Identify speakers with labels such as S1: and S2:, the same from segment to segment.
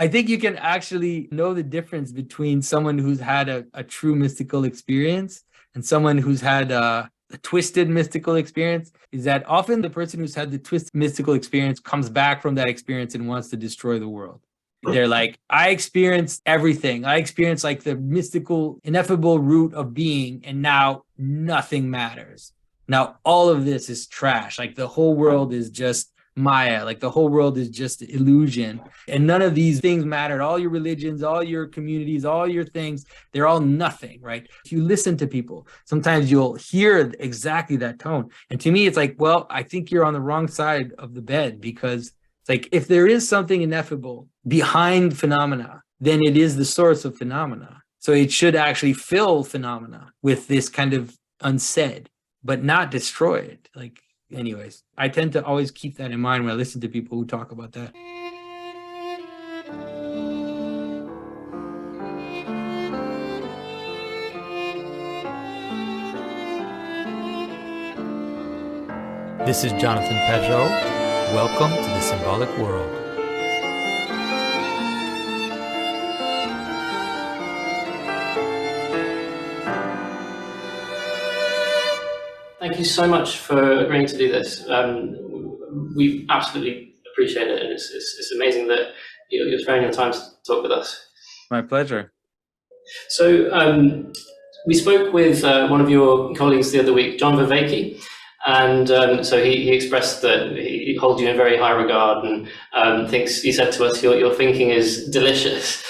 S1: I think you can actually know the difference between someone who's had a true mystical experience and someone who's had a twisted mystical experience, is that often the person who's had the twisted mystical experience comes back from that experience and wants to destroy the world. They're like, I experienced everything. I experienced like the mystical, ineffable root of being, and now nothing matters. Now all of this is trash. Like the whole world is just Maya, like the whole world is just illusion, and none of these things mattered. All your religions, all your communities, all your things, they're all nothing, right? If you listen to people, sometimes you'll hear exactly that tone. And to me, it's like, well, I think you're on the wrong side of the bed, because it's like, if there is something ineffable behind phenomena, then it is the source of phenomena. So it should actually fill phenomena with this kind of unsaid, but not destroy it. Like, anyways, I tend to always keep that in mind when I listen to people who talk about that.
S2: This is Jonathan Pedro. Welcome to the Symbolic World.
S3: Thank you so much for agreeing to do this. We absolutely appreciate it, and it's amazing that you're sparing your time to talk with us.
S1: My pleasure.
S3: So we spoke with one of your colleagues the other week, John Vervaeke, and so he expressed that he holds you in very high regard, and thinks, he said to us, your thinking is delicious.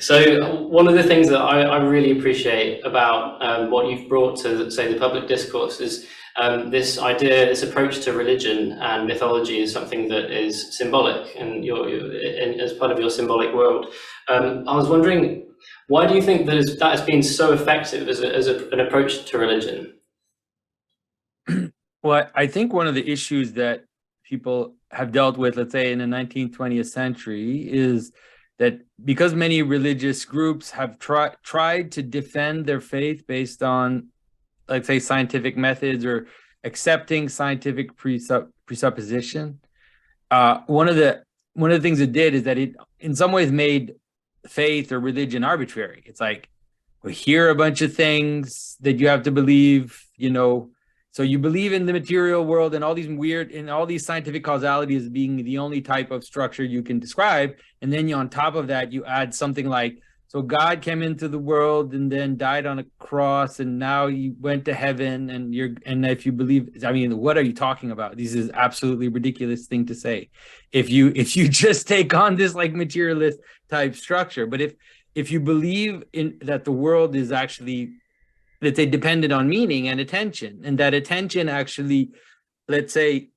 S3: So one of the things that I really appreciate about what you've brought to, say, the public discourse is this idea, this approach to religion and mythology is something that is symbolic, and as part of your symbolic world. I was wondering, why do you think that has been so effective as an approach to religion?
S1: Well, I think one of the issues that people have dealt with, let's say in the 19th, 20th century, is that because many religious groups have tried to defend their faith based on, let's say, scientific methods or accepting scientific presupposition, one of the things it did is that it in some ways made faith or religion arbitrary. It's like, well, here are a bunch of things that you have to believe, so you believe in the material world and all these scientific causalities being the only type of structure you can describe. And then on top of that, you add something like, so God came into the world and then died on a cross, and now he went to heaven, and if you believe, I mean, what are you talking about? This is absolutely ridiculous thing to say. If you just take on this like materialist type structure, but if you believe in that the world is actually, let's say, dependent on meaning and attention, and that attention actually, let's say,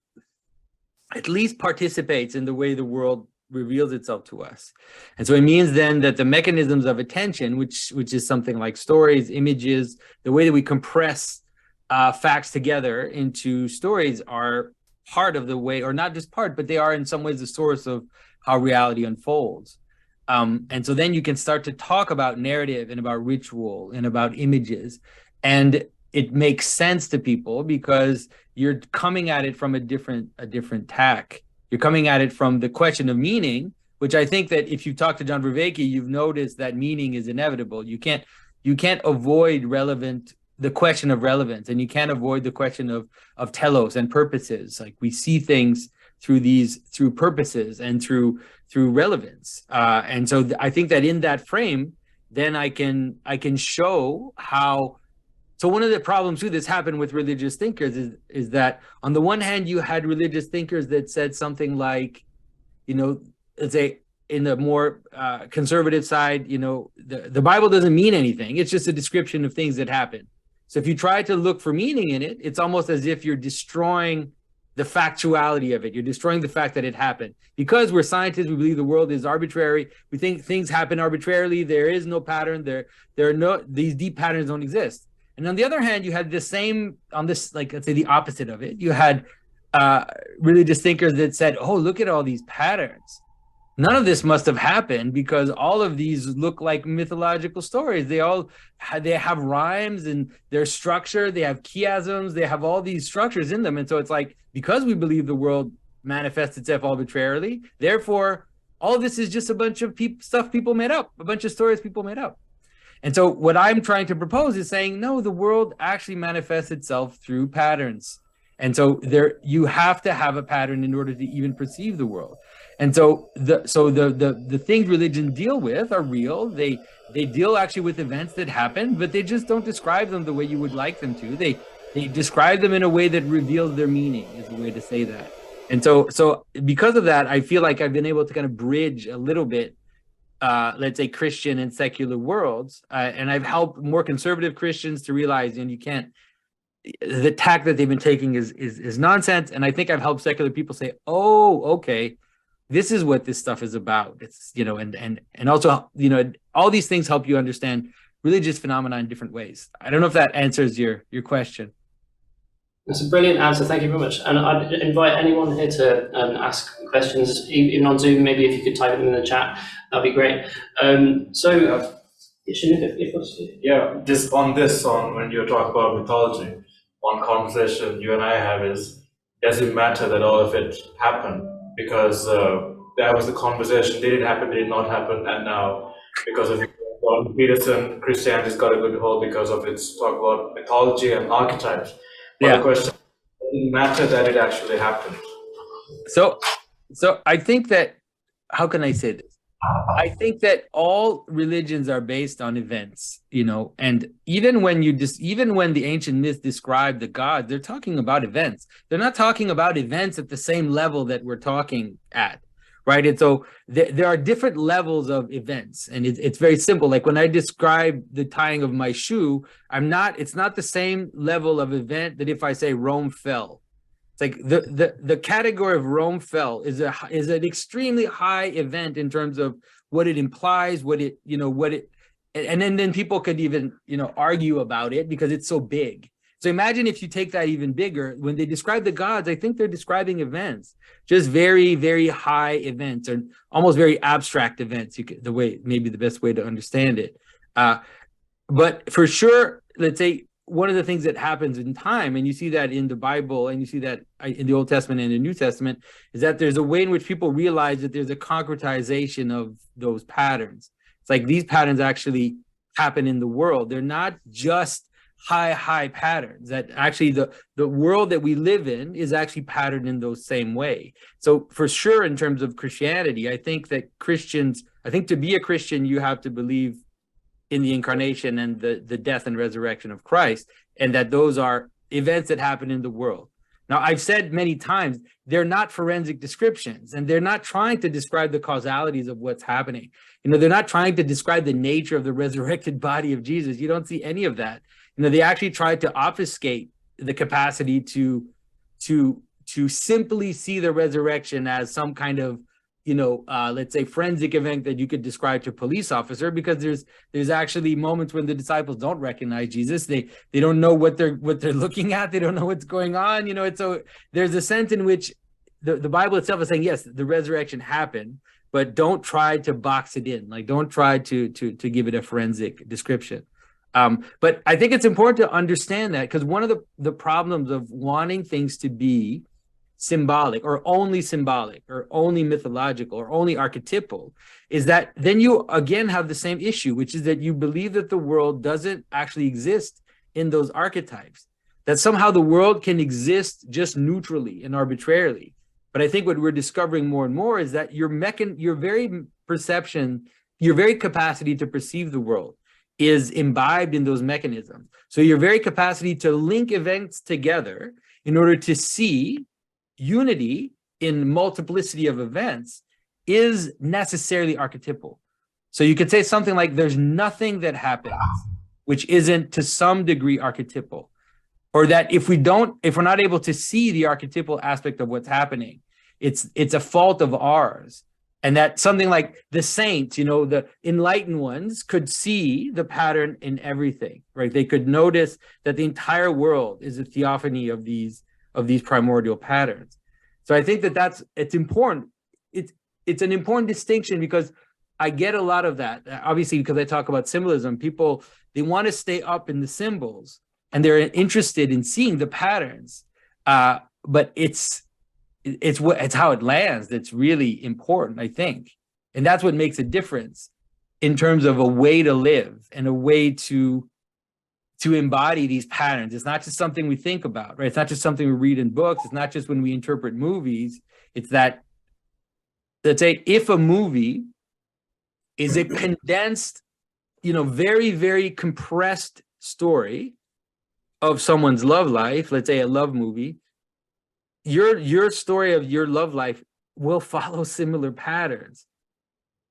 S1: at least participates in the way the world reveals itself to us. And so it means then that the mechanisms of attention, which is something like stories, images, the way that we compress facts together into stories, are part of the way, or not just part, but they are in some ways the source of how reality unfolds. And so then you can start to talk about narrative and about ritual and about images, and it makes sense to people because you're coming at it from a different tack. You're coming at it from the question of meaning, which I think that if you talk to John Vervaeke, you've noticed that meaning is inevitable. You can't avoid the question of relevance, and you can't avoid the question of telos and purposes. Like, we see things through purposes and through relevance. And so I think that in that frame, then I can show how. So one of the problems too that's happened with religious thinkers is that on the one hand, you had religious thinkers that said something like, let's say in the more conservative side, the Bible doesn't mean anything. It's just a description of things that happen. So if you try to look for meaning in it, it's almost as if you're destroying the factuality of it. You're destroying the fact that it happened. Because we're scientists, we believe the world is arbitrary. We think things happen arbitrarily. There is no pattern. These deep patterns don't exist. And on the other hand, you had the same, on this, like, let's say the opposite of it, you had religious thinkers that said, oh, look at all these patterns. None of this must have happened because all of these look like mythological stories. They have rhymes and their structure, they have chiasms, they have all these structures in them. And so it's like, because we believe the world manifests itself arbitrarily. Therefore, all of this is just a bunch of stuff people made up, a bunch of stories people made up. And so what I'm trying to propose is saying, no, the world actually manifests itself through patterns. And so you have to have a pattern in order to even perceive the world. And so the things religion deal with are real. They deal actually with events that happen, but they just don't describe them the way you would like them to. They describe them in a way that reveals their meaning, is the way to say that. And so because of that, I feel like I've been able to kind of bridge a little bit, let's say, Christian and secular worlds, and I've helped more conservative Christians to realize, you can't. The tack that they've been taking is nonsense, and I think I've helped secular people say, oh, okay, this is what this stuff is about. It's and also all these things help you understand religious phenomena in different ways. I don't know if that answers your question.
S3: That's a brilliant answer. Thank you very much. And I'd invite anyone here to ask questions, even on Zoom. Maybe if you could type them in the chat, that'd be great.
S4: Just on when you talk about mythology, one conversation you and I have is, does it matter that all of it happened? Because that was the conversation. Did it happen? Did it not happen? And now, because of Jordan Peterson, Christianity's got a good hold because of its talk about mythology and archetypes. But the question, does it matter that it actually happened?
S1: So I think that, how can I say this? I think that all religions are based on events, and even when the ancient myths describe the gods, they're talking about events. They're not talking about events at the same level that we're talking at, right? And so there are different levels of events, and it's very simple. Like when I describe the tying of my shoe, it's not the same level of event that if I say Rome fell. Like the category of Rome fell is an extremely high event in terms of what it implies, and then people could even argue about it because it's so big. So imagine if you take that even bigger. When they describe the gods, I think they're describing events, just very, very high events, or almost very abstract events. Maybe the best way to understand it. But for sure, let's say, one of the things that happens in time, and you see that in the Bible, and you see that in the Old Testament and the New Testament, is that there's a way in which people realize that there's a concretization of those patterns. It's like these patterns actually happen in the world. They're not just high patterns, that actually the world that we live in is actually patterned in those same way. So for sure, in terms of Christianity, I think that to be a Christian, you have to believe in the incarnation and the death and resurrection of Christ, and that those are events that happen in the world. Now, I've said many times, they're not forensic descriptions, and they're not trying to describe the causalities of what's happening. They're not trying to describe the nature of the resurrected body of Jesus. You don't see any of that. They actually tried to obfuscate the capacity to simply see the resurrection as some kind of let's say forensic event that you could describe to a police officer, because there's actually moments when the disciples don't recognize Jesus. They don't know what they're looking at. They don't know what's going on. And so there's a sense in which the Bible itself is saying, yes, the resurrection happened, but don't try to box it in. Like, don't try to give it a forensic description. But I think it's important to understand that, because one of the problems of wanting things to be symbolic or only mythological or only archetypal is that then you again have the same issue, which is that you believe that the world doesn't actually exist in those archetypes, that somehow the world can exist just neutrally and arbitrarily. But I think what we're discovering more and more is that your very capacity to perceive the world is imbibed in those mechanisms. So your very capacity to link events together in order to see unity in multiplicity of events is necessarily archetypal. So you could say something like, there's nothing that happens which isn't to some degree archetypal, or that if we're not able to see the archetypal aspect of what's happening, it's a fault of ours. And that something like the saints, the enlightened ones, could see the pattern in everything, right? They could notice that the entire world is a theophany of these primordial patterns. So I think it's important. It's an important distinction, because I get a lot of that, obviously, because I talk about symbolism. People, they want to stay up in the symbols and they're interested in seeing the patterns. But it's it's how it lands that's really important, I think. And that's what makes a difference in terms of a way to live and a way to embody these patterns. It's not just something we think about, right? It's not just something we read in books. It's not just when we interpret movies. It's that, let's say, if a movie is a condensed, very, very compressed story of someone's love life, let's say a love movie, your story of your love life will follow similar patterns,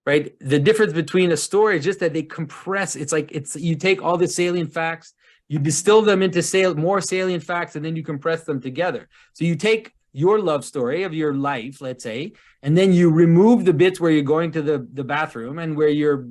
S1: right? The difference between a story is just that they compress. It's you take all the salient facts, you distill them into more salient facts, and then you compress them together. So you take your love story of your life, let's say, and then you remove the bits where you're going to the bathroom and where you're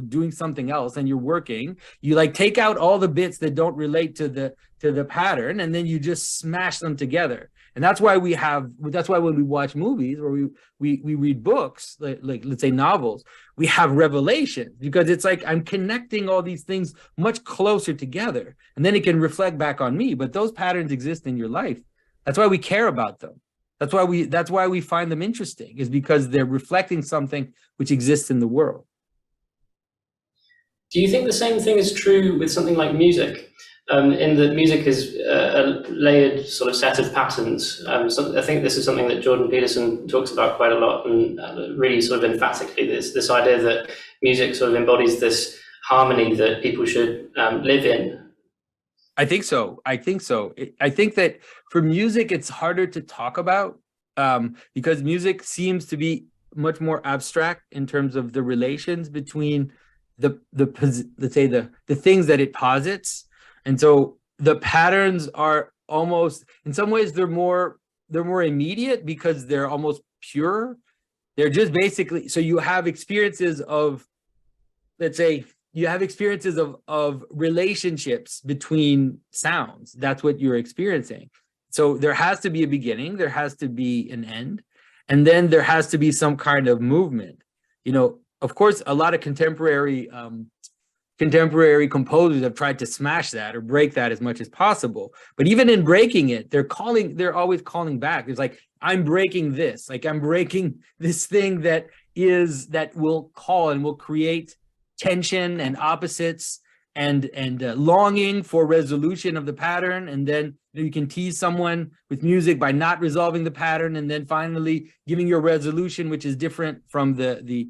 S1: doing something else and you're working. You take out all the bits that don't relate to the pattern, and then you just smash them together. And that's why when we watch movies or we read books, like let's say novels, we have revelation, because it's like I'm connecting all these things much closer together, and then it can reflect back on me. But those patterns exist in your life. That's why we care about them. That's why we find them interesting, is because they're reflecting something which exists in the world.
S3: Do you think the same thing is true with something like music? In that music is a layered sort of set of patterns. So I think this is something that Jordan Peterson talks about quite a lot, and really sort of emphatically, this idea that music sort of embodies this harmony that people should live in.
S1: I think so. I think that for music, it's harder to talk about because music seems to be much more abstract in terms of the relations between let's say the things that it posits. And so the patterns are almost, in some ways, they're more immediate because they're almost pure. They're just basically, so you have experiences of, let's say, of relationships between sounds. That's what you're experiencing. So there has to be a beginning, there has to be an end, and then there has to be some kind of movement. Of course, a lot of contemporary composers have tried to smash that or break that as much as possible. But even in breaking it, they're always calling back. It's like, I'm breaking this, I'm breaking this thing that will call and will create tension and opposites and longing for resolution of the pattern. And then you can tease someone with music by not resolving the pattern, and then finally giving your resolution, which is different from the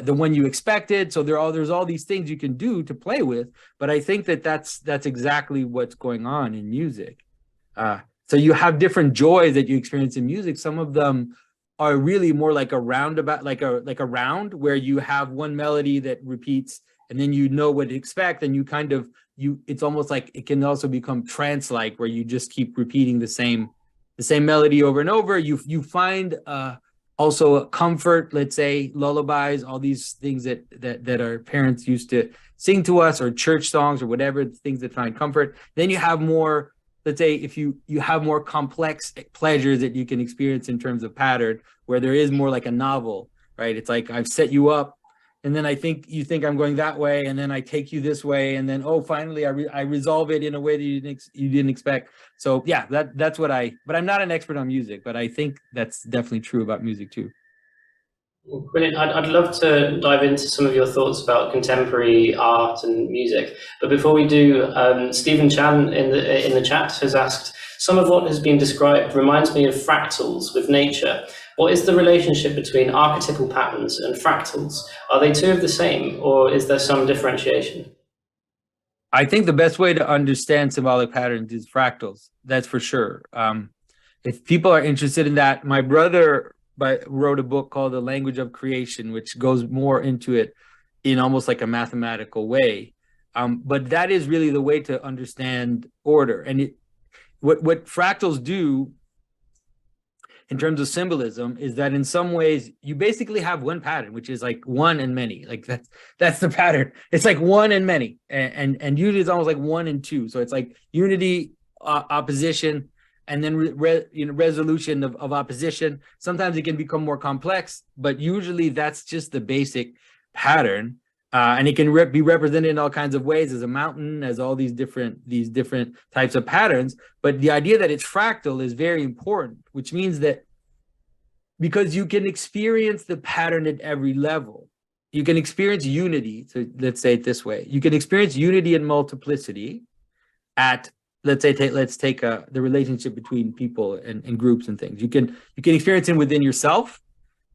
S1: one you expected. So there's all these things you can do to play with. But I think that's exactly what's going on in music. So you have different joys that you experience in music. Some of them are really more like a roundabout, like a round where you have one melody that repeats, and then you know what to expect, and it's almost like it can also become trance-like, where you just keep repeating the same melody over and over. You find also a comfort, let's say lullabies, all these things that our parents used to sing to us, or church songs, or whatever, things that find comfort. Then you have more, let's say, if you have more complex pleasures that you can experience in terms of pattern, where there is more like a novel, right? It's like, I've set you up, and then you think I'm going that way, and then I take you this way, and then finally I resolve it in a way that you didn't expect. So yeah, that's what but I'm not an expert on music, but I think that's definitely true about music too.
S3: Brilliant. I'd love to dive into some of your thoughts about contemporary art and music. But before we do, Stephen Chan in the chat has asked, some of what has been described reminds me of fractals with nature. What is the relationship between archetypal patterns and fractals? Are they two of the same, or is there some differentiation?
S1: I think the best way to understand symbolic patterns is fractals. That's for sure. If people are interested in that, my brother wrote a book called The Language of Creation, which goes more into it in almost like a mathematical way. But that is really the way to understand order. And what fractals do in terms of symbolism is that in some ways you basically have one pattern, which is like one and many. Like that's the pattern. It's like one and many, and usually it's almost like one and two. So it's like unity, opposition, and then resolution of opposition. Sometimes it can become more complex, but usually that's just the basic pattern. And it can be represented in all kinds of ways, as a mountain, as all these different types of patterns. But the idea that it's fractal is very important, which means that because you can experience the pattern at every level. You can experience unity. So let's say it this way: you can experience unity and multiplicity at, let's say, let's take the relationship between people and groups and things. You can experience it within yourself.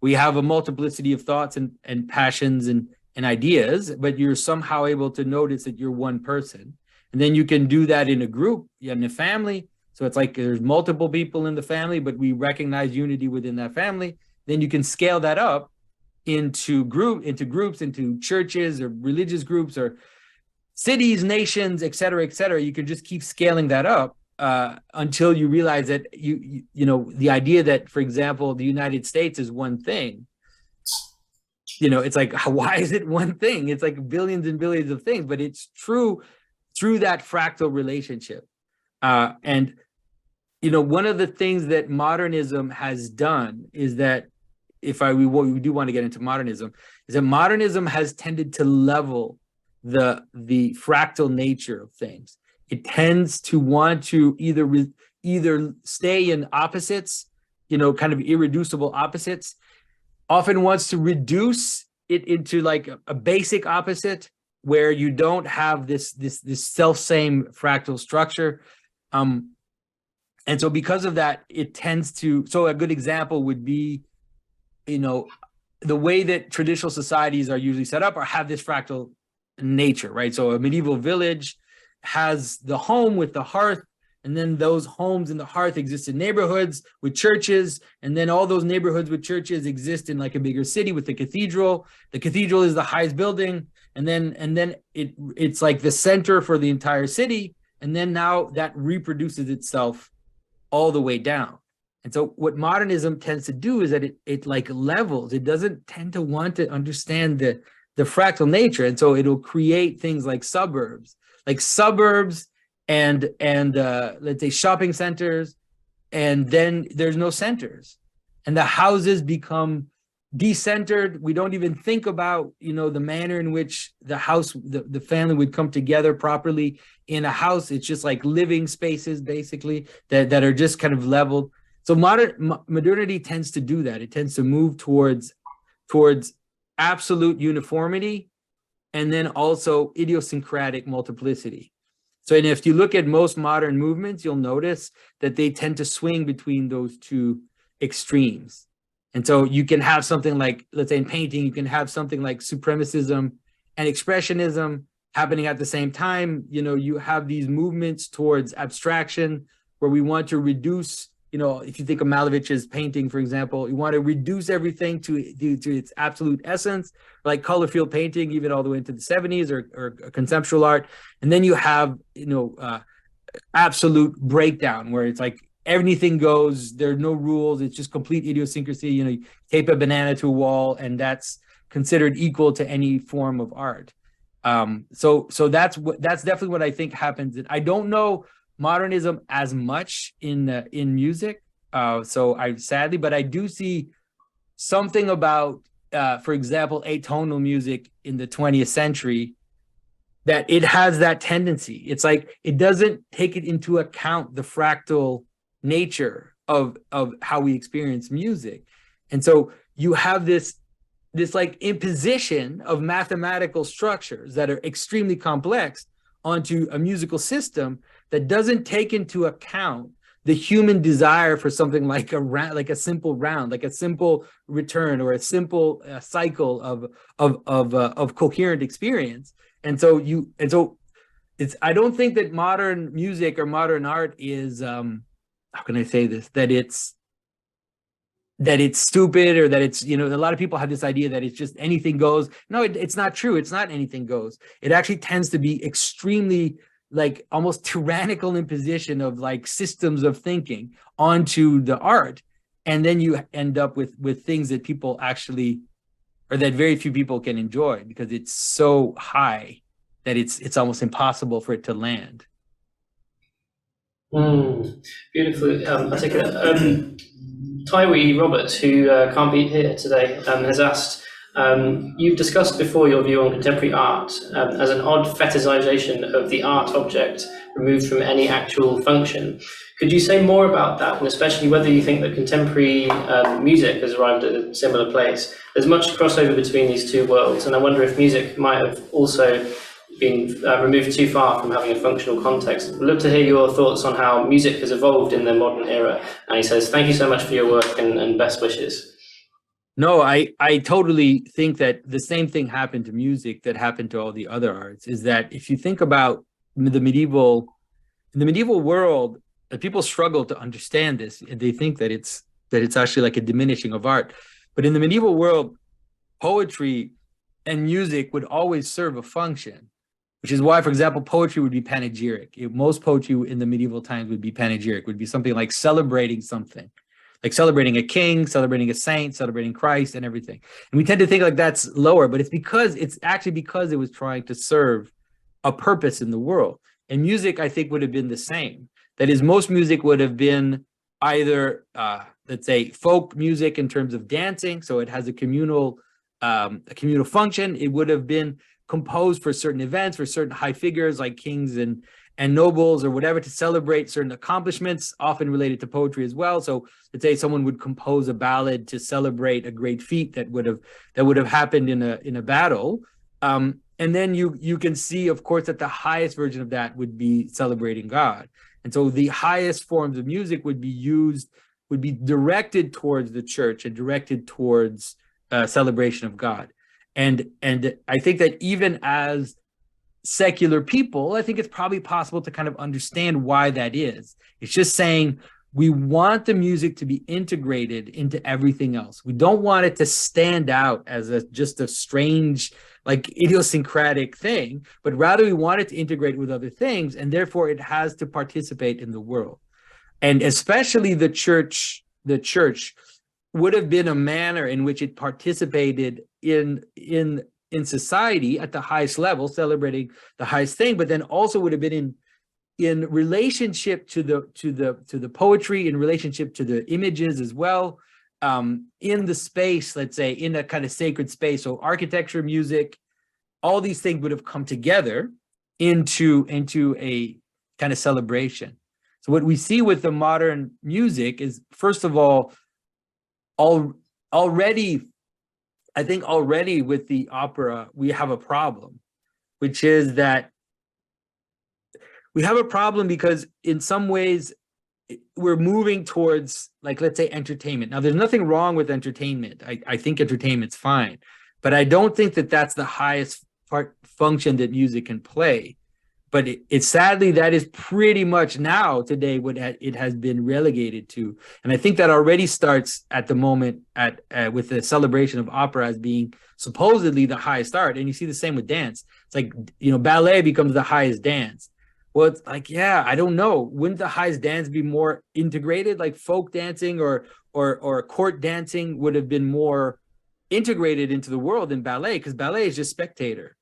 S1: We have a multiplicity of thoughts and passions and ideas, but you're somehow able to notice that you're one person. And then you can do that in a group, in a family. So it's like there's multiple people in the family, but we recognize unity within that family. Then you can scale that up into groups, into churches or religious groups or cities, nations, et cetera, et cetera. You can just keep scaling that up until you realize that you know, the idea that, for example, the United States is one thing. You know, it's like, why is it one thing? It's like billions and billions of things, but it's true through that fractal relationship. And, you know, one of the things that modernism has done is that, we do want to get into modernism, is that modernism has tended to level the fractal nature of things. It tends to want to either stay in opposites, you know, kind of irreducible opposites, often wants to reduce it into like a basic opposite where you don't have this self-same fractal structure. And so because of that, it tends to, so a good example would be, you know, the way that traditional societies are usually set up or have this fractal nature, right? So a medieval village has the home with the hearth, and then those homes in the hearth exist in neighborhoods with churches, and then all those neighborhoods with churches exist in like a bigger city with the cathedral. The cathedral is the highest building, and then it's like the center for the entire city, and then now that reproduces itself all the way down. And so what modernism tends to do is that it like levels. It doesn't tend to want to understand the fractal nature, and so it'll create things like suburbs and let's say shopping centers, and then there's no centers, and the houses become decentered. We don't even think about, you know, the manner in which the family would come together properly in a house. It's just like living spaces basically that are just kind of leveled. So modernity tends to do that. It tends to move towards absolute uniformity and then also idiosyncratic multiplicity. So, and if you look at most modern movements, you'll notice that they tend to swing between those two extremes. And so you can have something like, let's say in painting, you can have something like supremacism and expressionism happening at the same time. You know, you have these movements towards abstraction where we want to reduce, you know, if you think of Malevich's painting, for example, you want to reduce everything to its absolute essence, like color field painting, even all the way into the 70s or conceptual art. And then you have, you know, absolute breakdown where it's like anything goes, there are no rules, it's just complete idiosyncrasy. You know, you tape a banana to a wall and that's considered equal to any form of art. So that's definitely what I think happens. I don't know modernism as much in music, so sadly, but I do see something about, for example, atonal music in the 20th century, that it has that tendency. It's like it doesn't take it into account the fractal nature of how we experience music, and so you have this like imposition of mathematical structures that are extremely complex onto a musical system that doesn't take into account the human desire for something like a simple round, like a simple return or a simple cycle of coherent experience. And so it's, I don't think that modern music or modern art is, how can I say this, that it's stupid or that it's, you know, a lot of people have this idea that it's just anything goes. No, it's not true. It's not anything goes. It actually tends to be extremely like almost tyrannical imposition of like systems of thinking onto the art. And then you end up with things that people actually, or that very few people can enjoy because it's so high that it's almost impossible for it to land.
S3: Beautifully articulate. Taiwi Roberts, who can't be here today, has asked, You've discussed before your view on contemporary art as an odd fetishization of the art object removed from any actual function. Could you say more about that, and especially whether you think that contemporary music has arrived at a similar place? There's much crossover between these two worlds, and I wonder if music might have also been removed too far from having a functional context. I'd love to hear your thoughts on how music has evolved in the modern era. And he says, thank you so much for your work and best wishes.
S1: No, I totally think that the same thing happened to music that happened to all the other arts, is that if you think about in the medieval world, people struggle to understand this, and they think that it's actually like a diminishing of art. But in the medieval world, poetry and music would always serve a function, which is why, for example, poetry would be panegyric. Most poetry in the medieval times would be panegyric, would be something like celebrating something, like celebrating a king, celebrating a saint, celebrating Christ and everything. And we tend to think like that's lower, but it's actually because it was trying to serve a purpose in the world. And music, I think, would have been the same. That is, most music would have been either, let's say, folk music in terms of dancing, so it has a communal function. It would have been composed for certain events, for certain high figures like kings and nobles or whatever, to celebrate certain accomplishments, often related to poetry as well. So let's say someone would compose a ballad to celebrate a great feat that would have happened in a battle. And then you can see, of course, that the highest version of that would be celebrating God. And so the highest forms of music would be directed towards the church and directed towards celebration of God. And I think that even as secular people, I think it's probably possible to kind of understand why that is. It's just saying we want the music to be integrated into everything else. We don't want it to stand out as just a strange, like idiosyncratic thing, but rather we want it to integrate with other things, and therefore it has to participate in the world. And especially the church would have been a manner in which it participated in society at the highest level, celebrating the highest thing, but then also would have been in relationship to the poetry, in relationship to the images as well, in the space, let's say, in a kind of sacred space. So architecture, music, all these things would have come together into a kind of celebration. So what we see with the modern music is, first of all, already with the opera, we have a problem, which is that we have a problem because in some ways we're moving towards, like, let's say, entertainment. Now, there's nothing wrong with entertainment. I think entertainment's fine, but I don't think that that's the highest function that music can play. But it sadly, that is pretty much now today what it has been relegated to. And I think that already starts at the moment with the celebration of opera as being supposedly the highest art. And you see the same with dance. It's like, ballet becomes the highest dance. Well, it's like, yeah, I don't know. Wouldn't the highest dance be more integrated? Like folk dancing or court dancing would have been more integrated into the world than ballet, because ballet is just spectator.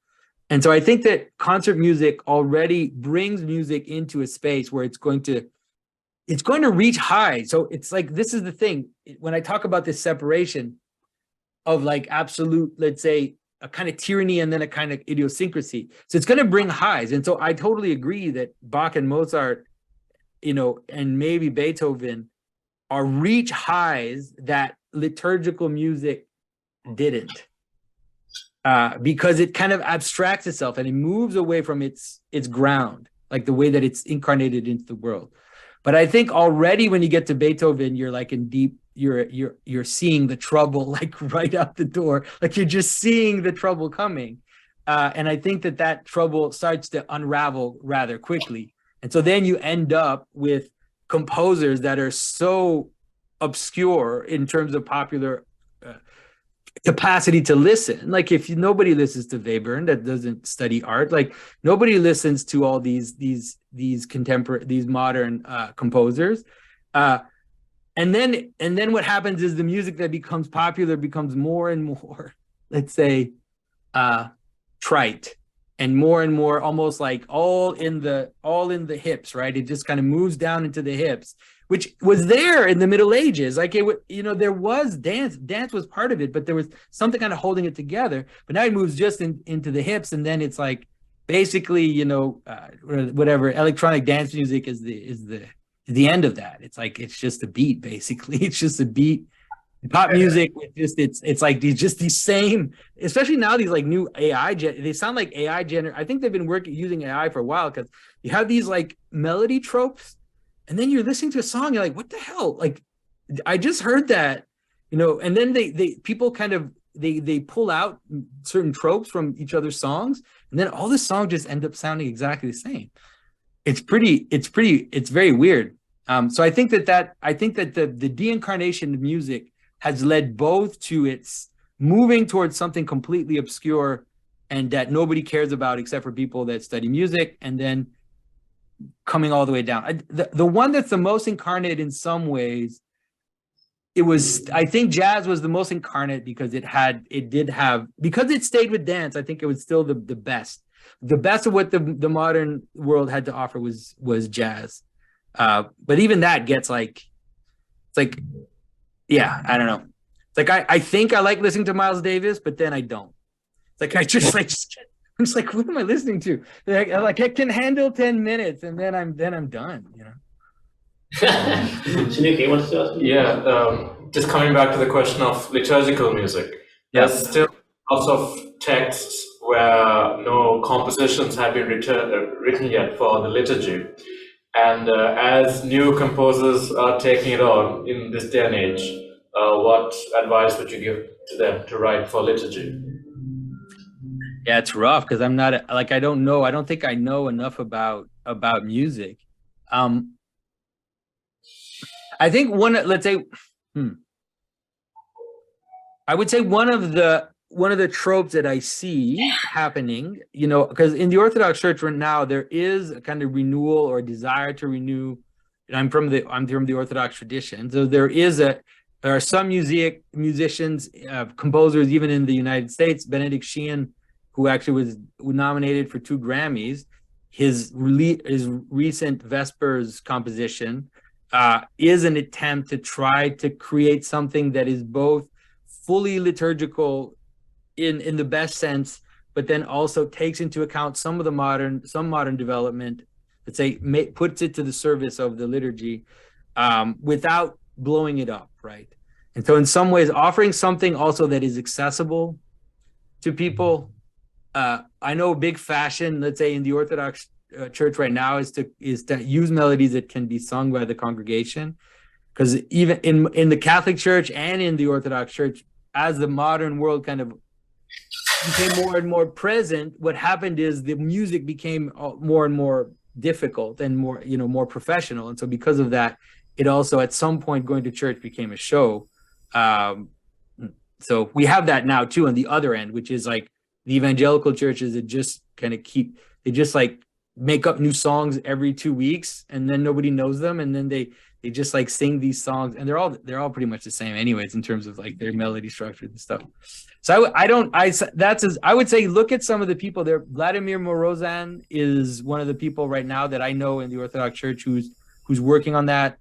S1: And so I think that concert music already brings music into a space where it's going to reach high. So it's like, this is the thing. When I talk about this separation of like absolute, let's say, a kind of tyranny and then a kind of idiosyncrasy. So it's going to bring highs. And so I totally agree that Bach and Mozart, and maybe Beethoven reach highs that liturgical music didn't. Because it kind of abstracts itself and it moves away from its ground, like the way that it's incarnated into the world. But I think already when you get to Beethoven, you're like in deep, you're seeing the trouble like right out the door, like you're just seeing the trouble coming. And I think that trouble starts to unravel rather quickly. And so then you end up with composers that are so obscure in terms of popular capacity to listen. Like if nobody listens to Webern that doesn't study art, like nobody listens to all these modern composers. And then what happens is the music that becomes popular becomes more and more, let's say, trite, and more almost like all in the hips, right? It just kind of moves down into the hips, which was there in the Middle Ages. Like there was dance was part of it, but there was something kind of holding it together. But now it moves just into the hips, and then it's like basically, whatever electronic dance music is the end of that. It's like it's just a beat, basically. It's just a beat. Pop music, it's like just these same, especially now these like new AI, they sound like AI I think they've been using AI for a while, because you have these like melody tropes, and then you're listening to a song, you're like, what the hell? Like, I just heard that, and then people kind of, they pull out certain tropes from each other's songs, and then all the songs just end up sounding exactly the same. It's very weird. So I think that the deincarnation of music has led both to its moving towards something completely obscure and that nobody cares about except for people that study music, and then coming all the way down. The one that's the most incarnate in some ways, I think jazz was the most incarnate because because it stayed with dance, I think it was still the best. The best of what the modern world had to offer was jazz. But even that gets like, it's like, yeah, I don't know. It's like I think I like listening to Miles Davis, but then I don't. It's like I'm just like, what am I listening to? Like I can handle 10 minutes, and then I'm done.
S3: Shanuka, you wanted to ask me?
S4: Yeah, just coming back to the question of liturgical music.
S1: Yeah.
S4: There's still lots of texts where no compositions have been written yet for the liturgy. And as new composers are taking it on in this day and age, what advice would you give to them to write for liturgy?
S1: Yeah, it's rough because I'm not like, I don't know. I don't think I know enough about music. I think I would say one of the tropes that I see happening, because in the Orthodox Church right now, there is a kind of renewal or desire to renew. And I'm from the Orthodox tradition, so there are some musicians, composers, even in the United States. Benedict Sheehan, who actually was nominated for 2 Grammys, his recent Vespers composition is an attempt to try to create something that is both fully liturgical in the best sense, but then also takes into account some modern development, let's say, puts it to the service of the liturgy without blowing it up, right? And so in some ways offering something also that is accessible to people. I know a big fashion, let's say in the Orthodox Church right now, is to use melodies that can be sung by the congregation, because even in the Catholic Church and in the Orthodox Church, as the modern world kind of became more and more present, what happened is the music became more and more difficult and more professional, and so because of that, it also at some point going to church became a show. So we have that now too on the other end, which is like the evangelical churches that just kind of like make up new songs every 2 weeks, and then nobody knows them, and then they just like sing these songs, and they're all pretty much the same anyways in terms of like their melody structure and stuff. So I would say look at some of the people there. Vladimir Morozan is one of the people right now that I know in the Orthodox Church who's working on that.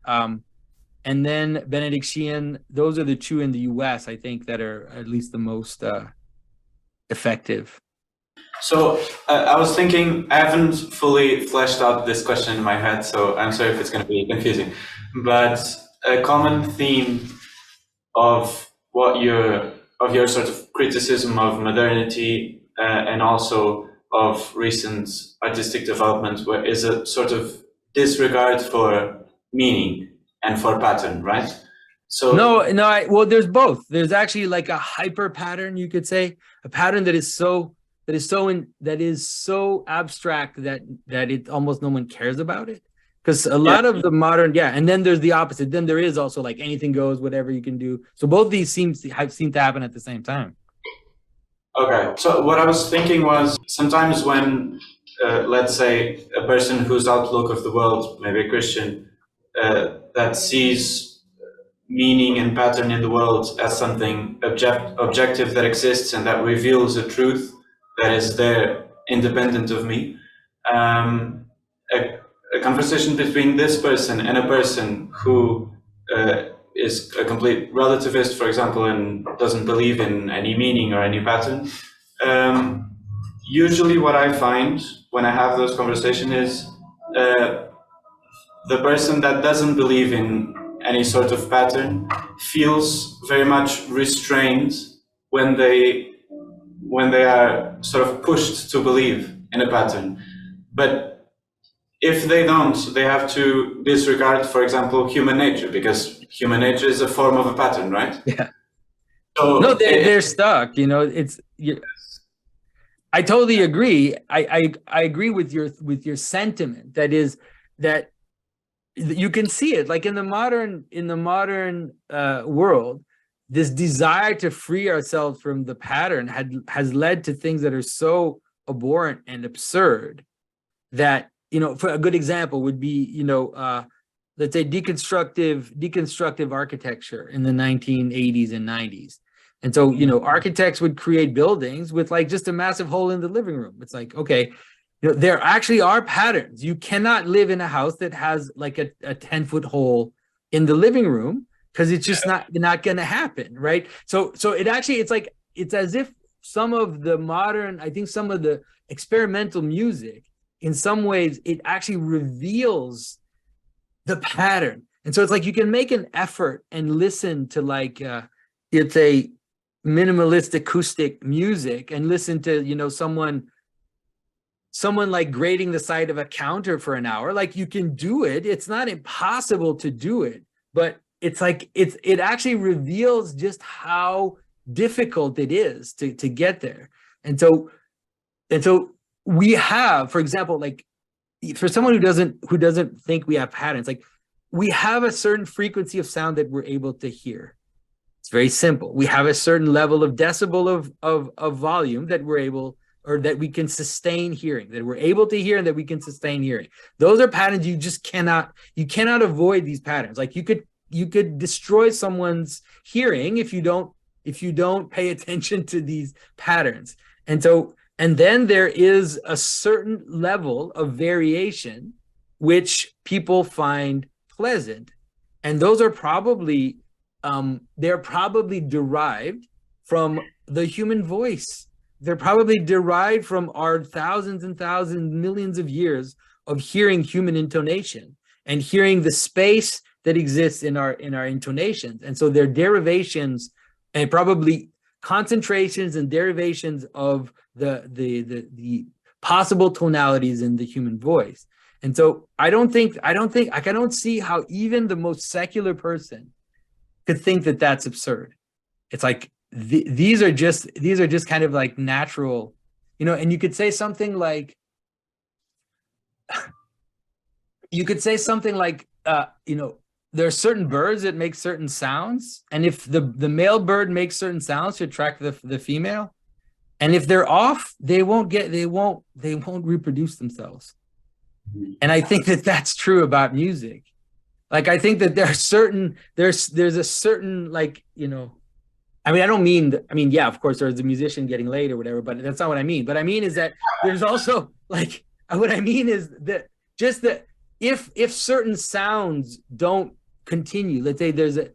S1: And then Benedict Sheehan. Those are the 2 in the US, I think, that are at least the most effective.
S5: So I was thinking, I haven't fully fleshed out this question in my head, so I'm sorry if it's going to be confusing. But a common theme of your sort of criticism of modernity and also of recent artistic development is a sort of disregard for meaning and for pattern, right? So
S1: well, there's both. There's actually like a hyper pattern, you could say, a pattern that is so abstract that it almost no one cares about it, because a lot of the modern, and then there's the opposite. Then there is also like anything goes, whatever you can do. So both these seem to happen at the same time.
S5: Okay, so what I was thinking was sometimes when let's say a person whose outlook of the world, maybe a Christian, that sees meaning and pattern in the world as something objective that exists and that reveals a truth that is there independent of me. a conversation between this person and a person who is a complete relativist, for example, and doesn't believe in any meaning or any pattern, usually what I find when I have those conversations is the person that doesn't believe in any sort of pattern feels very much restrained when they are sort of pushed to believe in a pattern. But if they don't, they have to disregard, for example, human nature, because human nature is a form of a pattern, right?
S1: Yeah.
S5: So
S1: No, they're stuck. I totally agree. I agree with your sentiment. That is that you can see it like in the modern world. This desire to free ourselves from the pattern has led to things that are so abhorrent and absurd that, for a good example would be, let's say deconstructive architecture in the 1980s and 90s. And so, architects would create buildings with like just a massive hole in the living room. It's like, okay, there actually are patterns. You cannot live in a house that has like a 10-foot hole in the living room, because it's just not going to happen, right? So it's as if some of the experimental music, in some ways, it actually reveals the pattern. And so it's like you can make an effort and listen to like it's a minimalist acoustic music and listen to someone like grading the side of a counter for an hour. Like you can do it. It's not impossible to do it, but it's like it actually reveals just how difficult it is to get there. And so we have, for example, like for someone who doesn't think we have patterns, like we have a certain frequency of sound that we're able to hear. It's very simple. We have a certain level of decibel of volume that we're able, or that we can sustain hearing, that we're able to hear and that we can sustain hearing. Those are patterns you cannot avoid these patterns. Like you could destroy someone's hearing if you don't pay attention to these patterns. And then there is a certain level of variation which people find pleasant, and those are probably they're probably derived from the human voice. They're probably derived from our thousands and thousands, millions of years of hearing human intonation and hearing the space that exists in our intonations. And so they're derivations and probably concentrations and derivations of the possible tonalities in the human voice. And so I don't see how even the most secular person could think that that's absurd. It's like these are just kind of like natural, and you could say something like there are certain birds that make certain sounds, and if the male bird makes certain sounds to attract the female, and if they're off, they won't reproduce themselves. And I think that that's true about music. Like I think that there's a certain like, yeah, of course there's a musician getting laid or whatever, but that's not what I mean. But I mean is that there's also like, what I mean is that just that if certain sounds don't continue, let's say there's a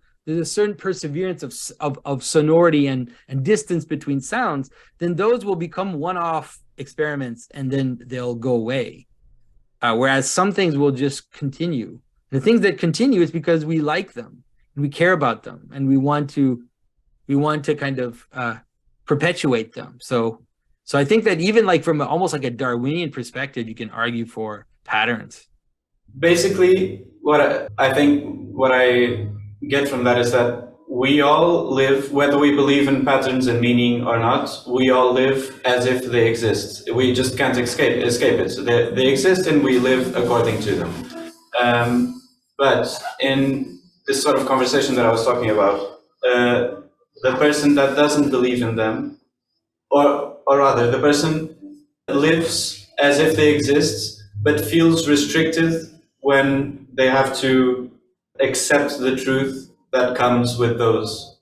S1: certain perseverance of sonority and distance between sounds, then those will become one-off experiments and then they'll go away. Whereas some things will just continue. The things that continue is because we like them, and we care about them, and we want to kind of perpetuate them. So I think that even like from almost like a Darwinian perspective, you can argue for patterns.
S5: Basically, what I get from that is that we all live, whether we believe in patterns and meaning or not, we all live as if they exist. We just can't escape it. They exist and we live according to them. But in this sort of conversation that I was talking about, the person that doesn't believe in them, or rather the person lives as if they exist, but feels restricted when they have to accept the truth that comes with those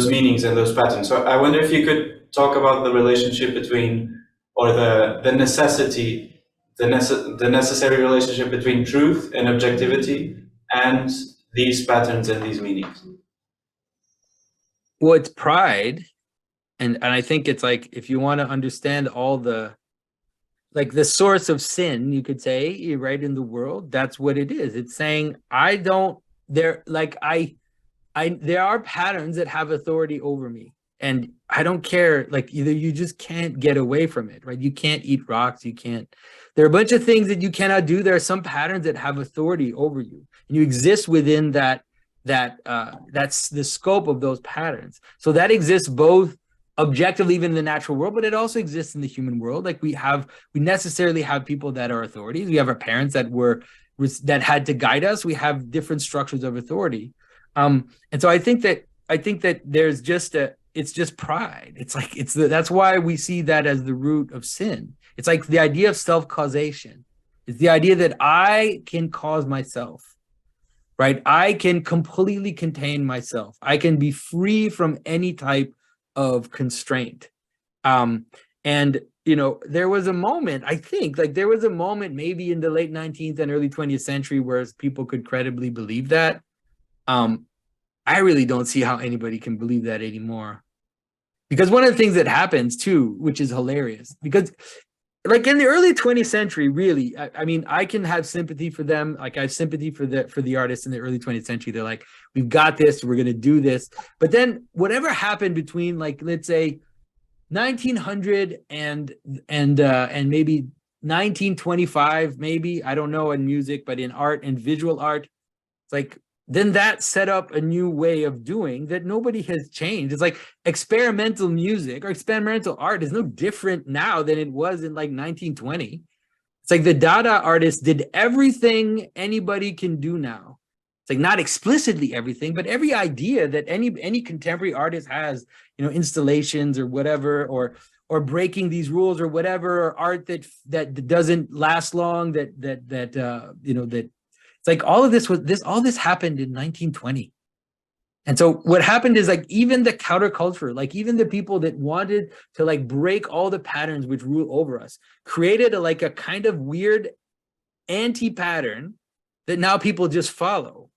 S5: meanings and those patterns. So I wonder if you could talk about the relationship between, or the necessity the necessary relationship between truth and objectivity and these patterns and these meanings?
S1: Well, it's pride. And I think it's like, if you want to understand all the, like the source of sin, you could say, right, in the world, that's what it is. It's saying, there are patterns that have authority over me. And I don't care, like, either you just can't get away from it, right? You can't eat rocks, there are a bunch of things that you cannot do. There are some patterns that have authority over you. And you exist within that's the scope of those patterns. So that exists both objectively even in the natural world, but it also exists in the human world. Like we necessarily have people that are authorities. We have our parents that had to guide us. We have different structures of authority. And so I think that there's just it's just pride. It's like, that's why we see that as the root of sin. It's like the idea of self-causation. It's the idea that I can cause myself, right? I can completely contain myself. I can be free from any type of constraint. And, there was a moment, I think, maybe in the late 19th and early 20th century where people could credibly believe that. I really don't see how anybody can believe that anymore. Because one of the things that happens too, which is hilarious, because like in the early 20th century, really, I mean, I can have sympathy for them. Like I have sympathy for the artists in the early 20th century. They're like, we've got this, we're going to do this. But then whatever happened between, like, let's say 1900 and maybe 1925, maybe, I don't know, in music, but in art and visual art, it's like, then that set up a new way of doing that nobody has changed. It's like experimental music or experimental art is no different now than it was in like 1920. It's like the Dada artists did everything anybody can do now. It's like not explicitly everything, but every idea that any contemporary artist has, installations or whatever, or breaking these rules or whatever, or art that doesn't last long, it's like all this happened in 1920. And so what happened is, like, even the counterculture, like even the people that wanted to like break all the patterns which rule over us, created a kind of weird anti-pattern that now people just follow.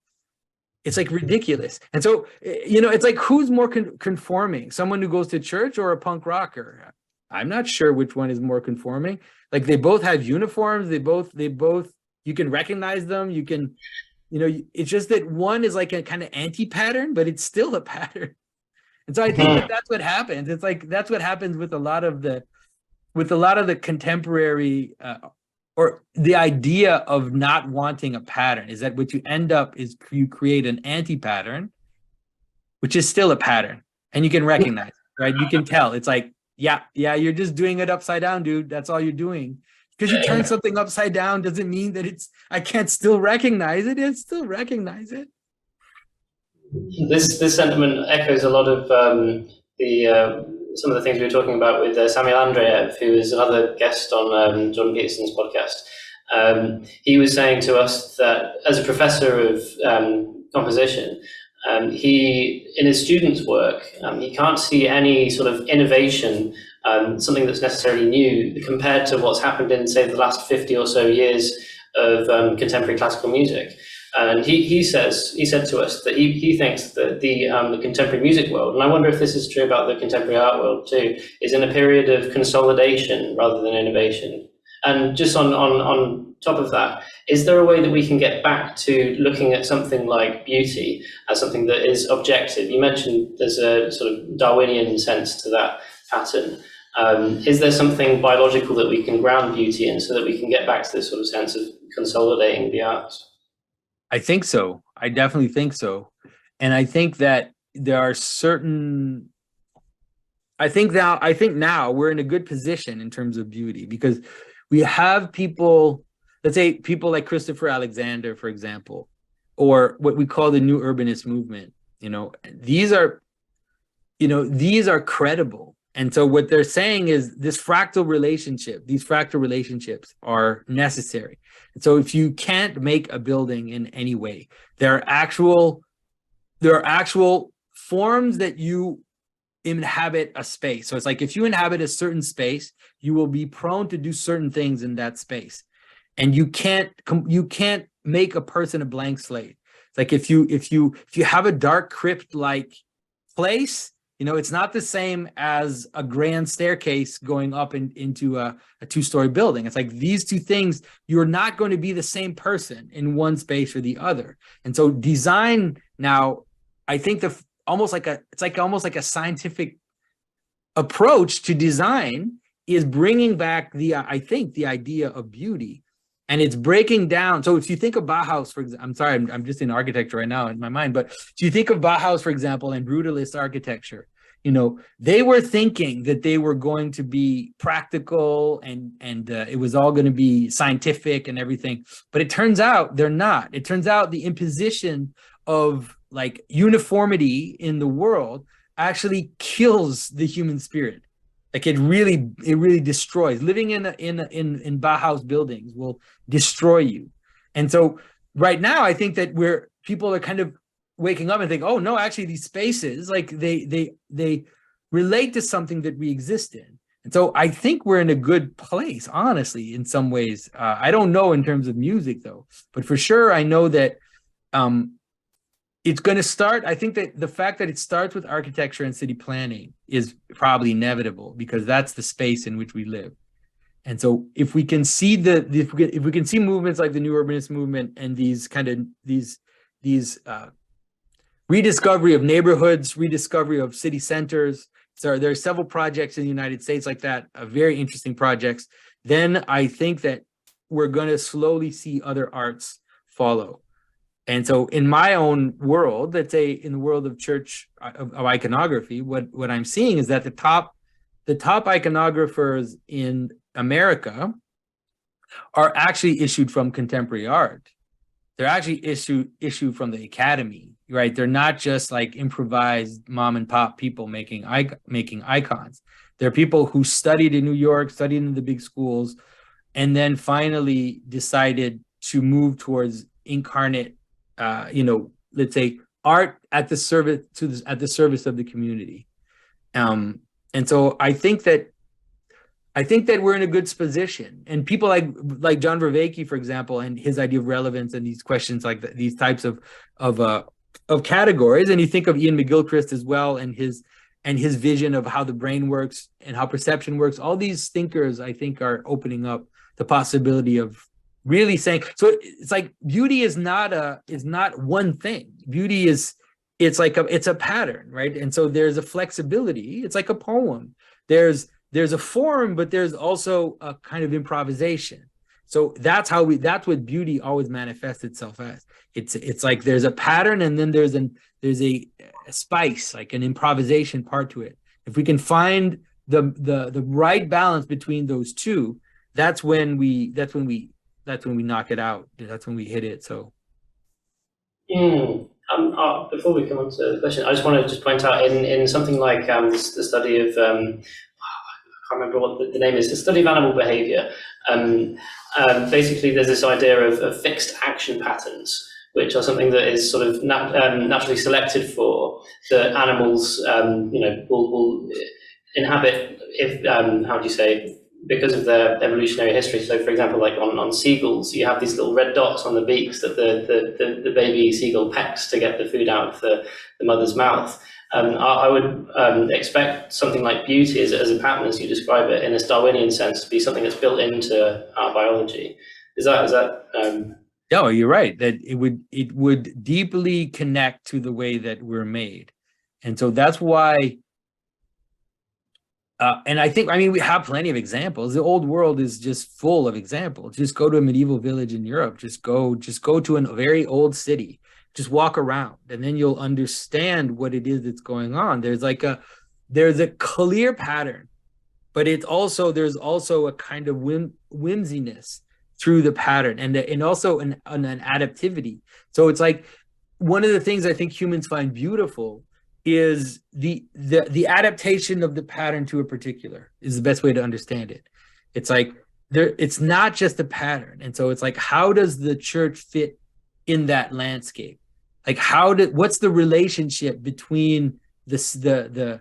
S1: It's like ridiculous. And so, it's like, who's more conforming? Someone who goes to church or a punk rocker? I'm not sure which one is more conforming. Like they both have uniforms. They both, you can recognize them. You can, it's just that one is like a kind of anti-pattern, but it's still a pattern. And so I think that's what happens. It's like, that's what happens with a lot of the contemporary, or the idea of not wanting a pattern, is that what you end up is you create an anti-pattern, which is still a pattern, and you can recognize it, right? You can tell. It's like, yeah, you're just doing it upside down, dude. That's all you're doing. Because you turn something upside down doesn't mean that I can't still recognize it. It's still recognize it.
S3: This sentiment echoes a lot of some of the things we were talking about with Samuel Andreev, who is another guest on Jordan Peterson's podcast. He was saying to us that as a professor of composition, he, in his students' work, he can't see any sort of innovation, something that's necessarily new, compared to what's happened in, say, the last 50 or so years of contemporary classical music. And he said to us that he thinks that the contemporary music world, and I wonder if this is true about the contemporary art world too, is in a period of consolidation rather than innovation. And just on top of that, is there a way that we can get back to looking at something like beauty as something that is objective? You mentioned there's a sort of Darwinian sense to that pattern. Is there something biological that we can ground beauty in so that we can get back to this sort of sense of consolidating the arts?
S1: I think so. I definitely think so. And I think that there are certain, I think now we're in a good position in terms of beauty, because we have people, let's say people like Christopher Alexander, for example, or what we call the new urbanist movement. These are credible. And so what they're saying is these fractal relationships are necessary. And so if you can't make a building in any way, there are actual forms that inhabit a space. So it's like if you inhabit a certain space, you will be prone to do certain things in that space, and you can't make a person a blank slate. It's like if you have a dark crypt like place, it's not the same as a grand staircase going up into a two-story building. It's like these two things, you're not going to be the same person in one space or the other. And so design now, I think it's almost like a scientific approach to design is bringing back the idea of beauty, and it's breaking down. So if you think of Bauhaus, for example, I'm sorry, I'm just in architecture right now in my mind, but if you think of Bauhaus, for example, and brutalist architecture, they were thinking that they were going to be practical and it was all going to be scientific and everything, but it turns out they're not. It turns out the imposition of like uniformity in the world actually kills the human spirit. Like it really destroys. Living in Bauhaus buildings will destroy you. And so right now, I think that people are kind of waking up and think, oh no, actually these spaces, like they relate to something that we exist in. And so I think we're in a good place, honestly, in some ways. I don't know in terms of music though, but for sure I know that it's going to start. I think that the fact that it starts with architecture and city planning is probably inevitable, because that's the space in which we live. And so if we can see if we can see movements like the New Urbanist movement and these rediscovery of neighborhoods, rediscovery of city centers. So there are several projects in the United States like that, very interesting projects. Then I think that we're going to slowly see other arts follow. And so in my own world, let's say in the world of church, of iconography, what I'm seeing is that the top iconographers in America are actually issued from contemporary art. They're actually issued from the academy, right? They're not just like improvised mom and pop people making icons. They're people who studied in New York, studied in the big schools, and then finally decided to move towards incarnate, let's say art at the service of the community. And so I think that we're in a good position, and people like John Vervaeke, for example, and his idea of relevance and these questions like these types of categories. And you think of Ian McGilchrist as well, and his vision of how the brain works and how perception works. All these thinkers, I think, are opening up the possibility of really saying, so it's like beauty is not one thing. Beauty it's a pattern, right? And so there's a flexibility. It's like a poem. There's a form, but there's also a kind of improvisation. So that's what beauty always manifests itself as. It's like there's a pattern, and then there's a spice, like an improvisation part to it. If we can find the right balance between those two, that's when we knock it out. That's when we hit it. So.
S3: Before we come on to the question, I just want to just point out in something like the study of I can't remember what the name is, the study of animal behavior. Basically, there's this idea of fixed action patterns, which are something that is sort of naturally selected for, that animals, will inhabit if because of their evolutionary history. So, for example, like on seagulls, you have these little red dots on the beaks that the baby seagull pecks to get the food out of the mother's mouth. I would expect something like beauty as a pattern, as you describe it, in a Darwinian sense, to be something that's built into our biology. Is that?
S1: No, you're right. That it would deeply connect to the way that we're made, and so that's why. And I think, we have plenty of examples. The old world is just full of examples. Just go to a medieval village in Europe. Just go to a very old city. Just walk around, and then you'll understand what it is that's going on. There's a clear pattern, but there's also a kind of whimsiness through the pattern, and also an adaptivity. So it's like one of the things I think humans find beautiful is the adaptation of the pattern to a particular is the best way to understand it. It's like it's not just a pattern, and so it's like, how does the church fit in that landscape? Like what's the relationship between the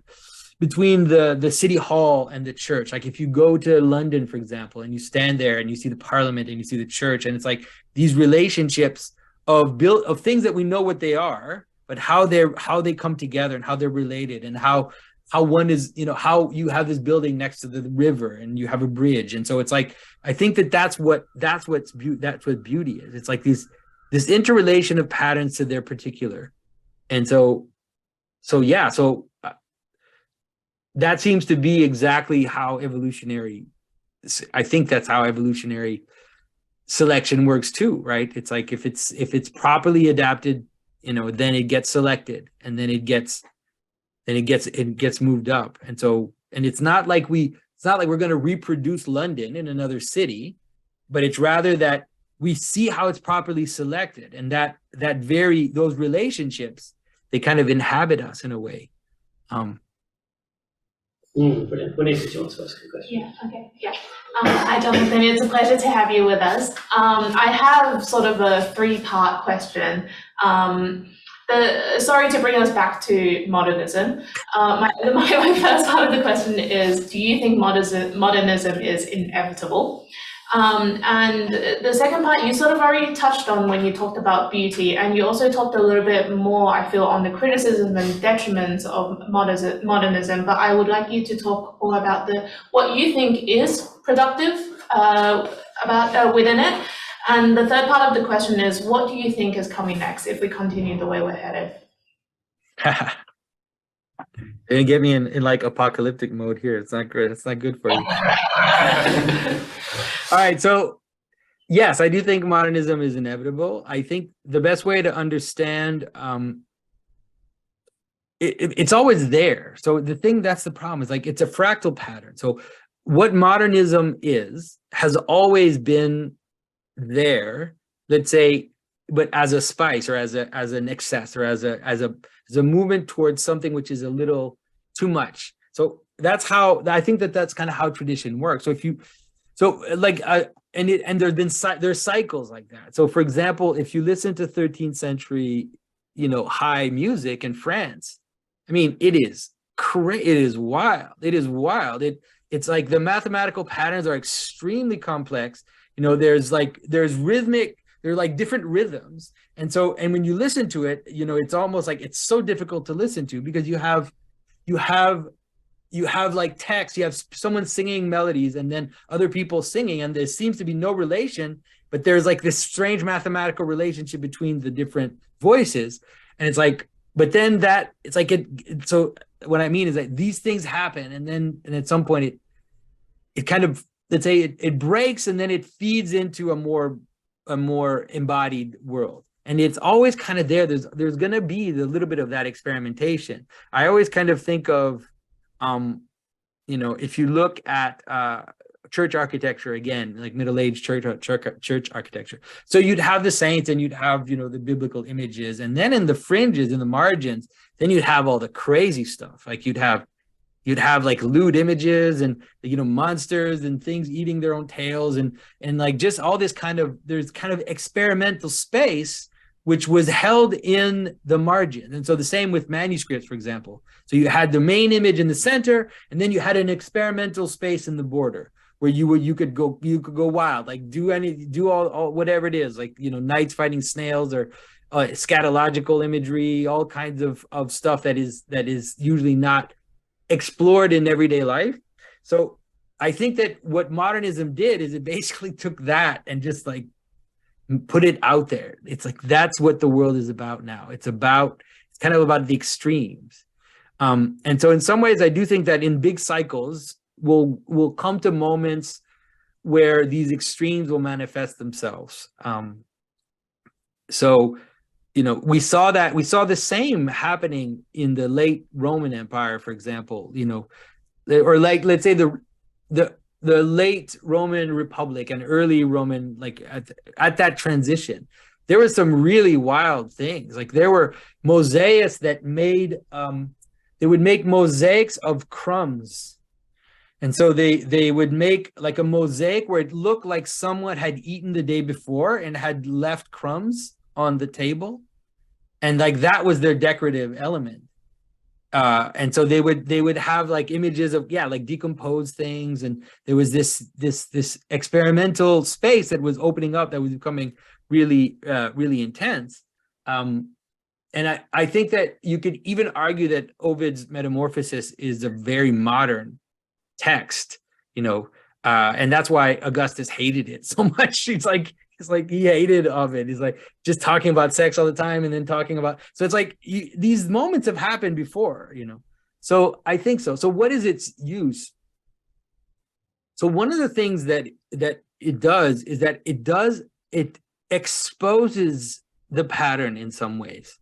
S1: the city hall and the church. Like if you go to London, for example, and you stand there and you see the parliament and you see the church, and it's like these relationships of things that we know what they are, but how they come together and how they're related, and how one is, how you have this building next to the river and you have a bridge. And so it's like, I think that's what beauty is. It's like this interrelation of patterns to their particular. And so that seems to be exactly how I think that's how evolutionary selection works too, right? It's like if it's properly adapted, then it gets selected, and then it gets moved up. And so, and it's not like we're going to reproduce London in another city, but it's rather that we see how it's properly selected, and those relationships, they kind of inhabit us in a way.
S3: Brilliant. Wendy, did you want to ask a question?
S6: Yeah, okay, yeah. Hi, Jonathan, it's a pleasure to have you with us. I have sort of a three-part question. Sorry to bring us back to modernism. My first part of the question is, do you think modernism is inevitable? And the second part, you sort of already touched on when you talked about beauty, and you also talked a little bit more, I feel, on the criticism and detriments of modernism, but I would like you to talk more about what you think is productive within it. And the third part of the question is, what do you think is coming next if we continue the way we're headed?
S1: They get me in like apocalyptic mode here. It's not good. It's not good for you. All right. So yes, I do think modernism is inevitable. I think the best way to understand it's always there. So that's the problem, is like it's a fractal pattern. So what modernism has always been there, let's say, but as a spice, or as an excess, or as a movement towards something which is a little too much. So that's how I think that's kind of how tradition works. So there's cycles like that. So for example, if you listen to 13th century, high music in France, I mean, it is wild. It is wild. It's like the mathematical patterns are extremely complex. There's rhythmic, there are like different rhythms. And when you listen to it, it's almost like it's so difficult to listen to, because you have like text, you have someone singing melodies and then other people singing, and there seems to be no relation, but there's like this strange mathematical relationship between the different voices. And it's like, but then so what I mean is that these things happen, and at some point it kind of, let's say it breaks, and then it feeds into a more embodied world. And it's always kind of there. There's going to be the little bit of that experimentation. I always kind of think of, if you look at church architecture, again, like Middle Age church architecture. So you'd have the saints, and you'd have, the biblical images, and then in the fringes, in the margins, then you'd have all the crazy stuff. Like you'd have like lewd images, and monsters and things eating their own tails, and like just all this there's kind of experimental space which was held in the margin. And so the same with manuscripts, for example. So you had the main image in the center, and then you had an experimental space in the border where you could go wild, like do all whatever it is, like knights fighting snails, or scatological imagery, all kinds of stuff that is usually not explored in everyday life. So I think that what modernism did is it basically took that and just like put it out there. It's like, that's what the world is about now. It's kind of about the extremes. And so in some ways, I do think that in big cycles, we'll come to moments where these extremes will manifest themselves. So we saw the same happening in the late Roman Empire, for example, or like, let's say the late Roman Republic and early Roman, like at that transition, there were some really wild things. Like there were mosaics that they would make mosaics of crumbs. And so they would make like a mosaic where it looked like someone had eaten the day before and had left crumbs on the table. And like that was their decorative element. And so they would have like images of, yeah, like decomposed things, and there was this experimental space that was opening up that was becoming really really intense. And I think that you could even argue that Ovid's Metamorphosis is a very modern text, and that's why Augustus hated it so much. It's like he hated Ovid. He's like just talking about sex all the time, and then talking about. So it's like these moments have happened before, So I think so. So what is its use? So one of the things that it does is that it exposes the pattern in some ways.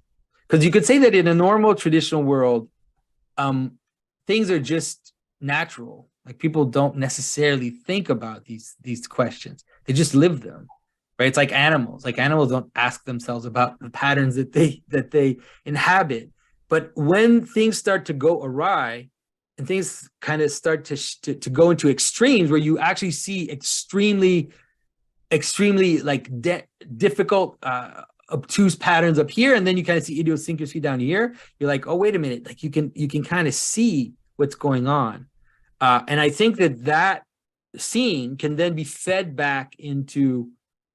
S1: Because you could say that in a normal traditional world, things are just natural. Like people don't necessarily think about these questions. They just live them, right? It's like animals. Like animals don't ask themselves about the patterns that they inhabit. But when things start to go awry, and things kind of start to go into extremes, where you actually see extremely like difficult, obtuse patterns up here, and then you kind of see idiosyncrasy down here, you're like, oh, wait a minute, like you can kind of see what's going on. And I think that seeing can then be fed back into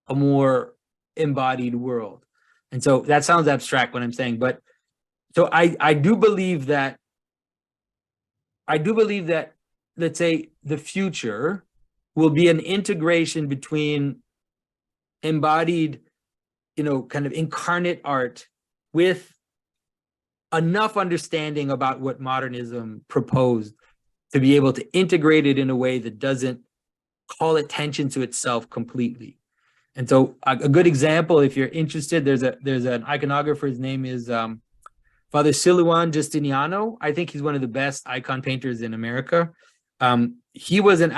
S1: a more embodied world. And so that sounds abstract what I'm saying, but so I do believe that let's say the future will be an integration between embodied, kind of incarnate art with enough understanding about what modernism proposed to be able to integrate it in a way that doesn't call attention to itself completely. And so a good example, if you're interested, there's an iconographer. His name is Father Siluan Justiniano. I think he's one of the best icon painters in America. He was an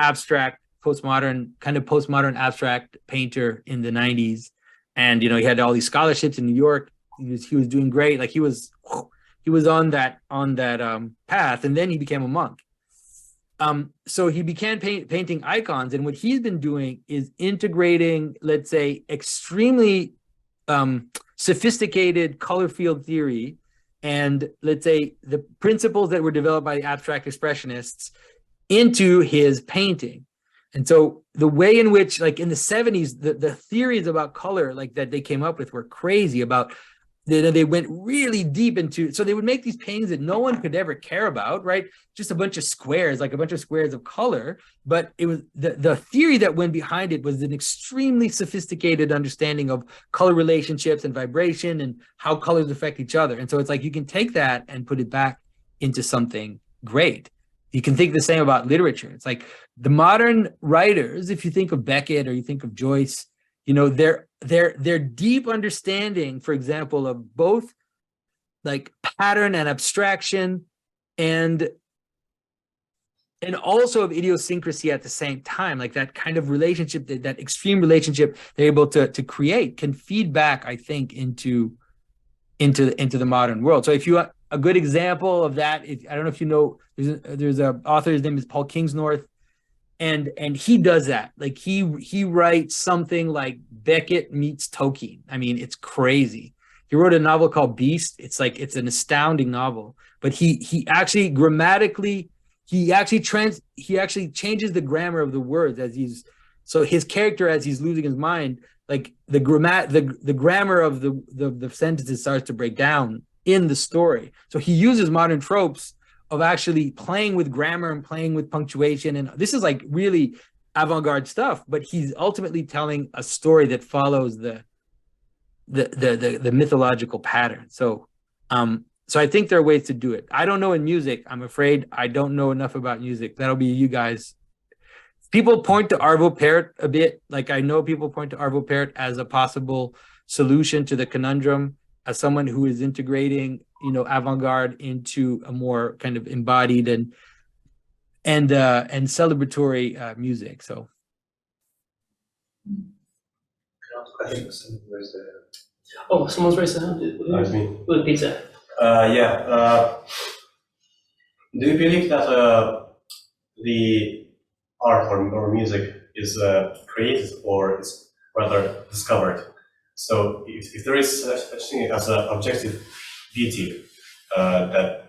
S1: postmodern abstract painter in the 90s. And, he had all these scholarships in New York. He was doing great. Like he was on that path, and then he became a monk. So he began painting icons, and what he's been doing is integrating, let's say, extremely sophisticated color field theory, and let's say the principles that were developed by the abstract expressionists into his painting. And so the way in which, like in the 70s, the theories about color like that they came up with were crazy. About they went really deep into, so they would make these paintings that no one could ever care about, right? Just a bunch of squares, like a bunch of squares of color. But it was the theory that went behind it was an extremely sophisticated understanding of color relationships and vibration and how colors affect each other. And so it's like you can take that and put it back into something great. You can think the same about literature. It's like the modern writers, if you think of Beckett or you think of Joyce, their deep understanding, for example, of both like pattern and abstraction and also of idiosyncrasy at the same time, like that kind of relationship, that extreme relationship they're able to create can feed back, I think, into the modern world. So if you a good example of that, I don't know if you know, there's a author, his name is Paul Kingsnorth, and he does that. Like he writes something like Beckett meets Tolkien. I mean, it's crazy. He wrote a novel called Beast. It's an astounding novel, but he actually grammatically, he actually changes the grammar of the words so his character, as he's losing his mind, like the grammar of the sentences starts to break down in the story. So he uses modern tropes of actually playing with grammar and playing with punctuation, and this is like really avant-garde stuff, but he's ultimately telling a story that follows the mythological pattern. So I think there are ways to do it. I don't know in music. I'm afraid I don't know enough about music. That'll be you guys. People point to Arvo Pärt a bit. Like I know people point to Arvo Pärt as a possible solution to the conundrum, as someone who is integrating, avant-garde into a more kind of embodied and celebratory music. So,
S7: I think someone raised their hand.
S3: Oh, someone's raised their hand.
S7: That's me.
S3: With Peter.
S7: Do you believe that the art or music is created or is rather discovered? So if there is such thing as an objective deity, that